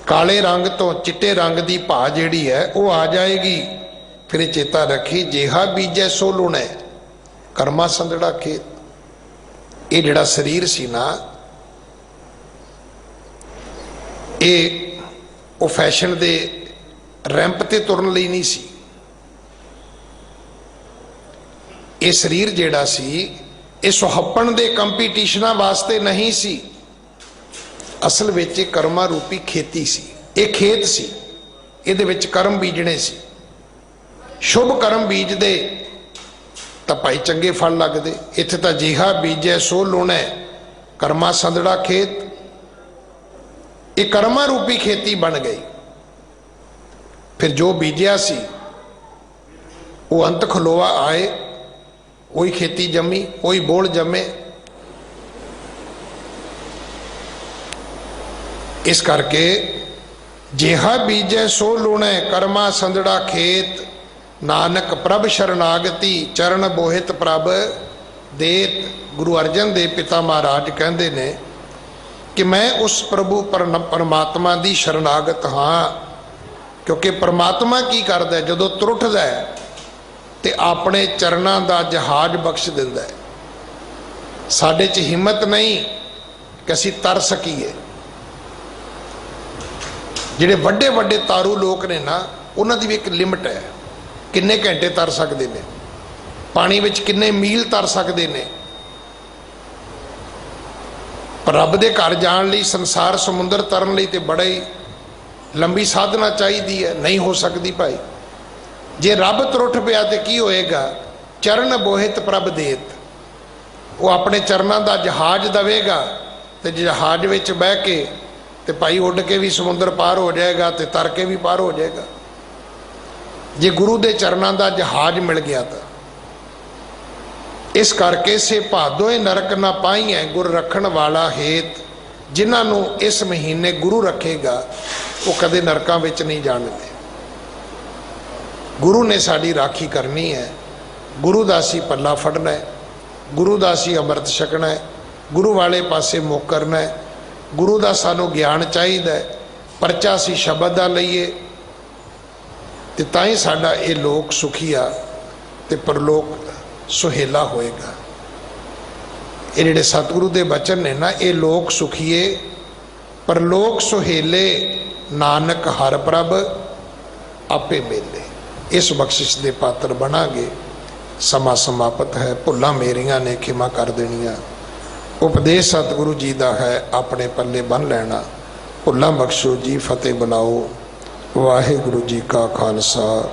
काले रंग तो चिट्टे रंग की भा जिहड़ी है वो आ जाएगी। फिर चेता रखी जिहा बीजै सो लुणै कर्मा संदड़ा खेत। ये जिहड़ा शरीर सी ना ये वो फैशन दे रैंप ते तुरन लई नहीं सी। ये शरीर जिहड़ा सी ये सुहप्पण दे कंपीटिशनां वास्ते नहीं सी। असल विच ये कर्मा रूपी खेती सी, ये खेत सी, इहदे विच कर्म बीजने सी। शुभ कर्म बीजदे तां भाई चंगे फल लगदे। इत्थे तां जिहा बीजै सो लुणै कर्मा संदड़ा खेत। ये कर्मा रूपी खेती बन गई। फिर जो बीजिया सी वो अंत खलोआ आए, वही खेती जमी, वही बोल जमे। इस करके जिहा बीजै सो लुणै कर्मा संदड़ा खेत। नानक प्रभ शरणागति चरण बोहित प्रभ देत। गुरु अर्जन देव पिता महाराज कहते ने कि मैं उस प्रभु परमात्मा की शरणागत हाँ। क्योंकि परमात्मा की करता है जदों त्रुटदा है तो अपने चरणों का जहाज बख्श दिंदा है। साडे च हिम्मत नहीं कि असीं तर सकीए। जिहड़े वड्डे वड्डे तारू लोग ने ना उन्हां दी भी एक लिमिट है, किन्ने घंटे तर सकते हैं, पानी विच किन्ने मील तर सकते हैं। पर रब दे घर जाण लई संसार समुंदर तरन लई ते बड़ा ही लंबी साधना चाहिए है, नहीं हो सकती भाई। जे रब त्रुट पिया तो की होएगा। चरण बोहित प्रभ देत। वो अपने चरणों का जहाज देवेगा तो जहाज विच बह के ते भाई उड़ के भी समुंदर पार हो जाएगा, तो तर के भी पार हो जाएगा। ਜੇ ਗੁਰੂ ਦੇ ਚਰਨਾਂ ਦਾ ਜਹਾਜ਼ ਮਿਲ ਗਿਆ ਤਾਂ। ਇਸ ਕਰਕੇ ਸੇ ਭਾਦੋਏ ਨਰਕ ਨਾ ਪਾਈਐ ਗੁਰ ਰੱਖਣ ਵਾਲਾ ਹੇਤ। ਜਿਨ੍ਹਾਂ ਨੂੰ ਇਸ ਮਹੀਨੇ ਗੁਰੂ ਰੱਖੇਗਾ ਉਹ ਕਦੇ ਨਰਕਾਂ ਵਿੱਚ ਨਹੀਂ ਜਾਣਗੇ। ਗੁਰੂ ਨੇ ਸਾਡੀ ਰਾਖੀ ਕਰਨੀ ਹੈ। ਗੁਰੂ ਦਾ ਅਸੀਂ ਪੱਲਾ ਫੜਨਾ ਹੈ, ਗੁਰੂ ਦਾ ਅਸੀਂ ਅੰਮ੍ਰਿਤ ਛਕਣਾ ਹੈ, ਗੁਰੂ ਵਾਲੇ ਪਾਸੇ ਮੁੱਖ ਕਰਨਾ ਹੈ। ਗੁਰੂ ਦਾ ਸਾਨੂੰ ਗਿਆਨ ਚਾਹੀਦਾ ਹੈ, ਪਰਚਾ ਅਸੀਂ ਸ਼ਬਦ ਦਾ ਲਈਏ ਤੇ ਤਾਂ ਹੀ ਸਾਡਾ ਇਹ ਲੋਕ ਸੁਖੀਆ ਤੇ ਪਰਲੋਕ ਸੁਹੇਲਾ ਹੋਏਗਾ। ਇਹ ਜਿਹੜੇ ਸਤਿਗੁਰੂ ਦੇ ਬਚਨ ਨੇ ਨਾ, ਇਹ ਲੋਕ ਸੁਖੀਏ ਪਰਲੋਕ ਸੁਹੇਲੇ, ਨਾਨਕ ਹਰ ਪ੍ਰਭ ਆਪੇ ਮੇਲੇ। ਇਸ ਬਖਸ਼ਿਸ਼ ਦੇ ਪਾਤਰ ਬਣਾਂਗੇ। ਸਮਾਂ ਸਮਾਪਤ ਹੈ। ਭੁੱਲਾਂ ਮੇਰੀਆਂ ਨੇ ਖਿਮਾ ਕਰ ਦੇਣੀਆਂ। ਉਪਦੇਸ਼ ਸਤਿਗੁਰੂ ਜੀ ਦਾ ਹੈ, ਆਪਣੇ ਪੱਲੇ ਬੰਨ੍ਹ ਲੈਣਾ। ਭੁੱਲਾਂ ਬਖਸ਼ੋ ਜੀ, ਫਤਿਹ ਬੁਲਾਓ। ਵਾਹਿਗੁਰੂ ਜੀ ਕਾ ਖਾਲਸਾ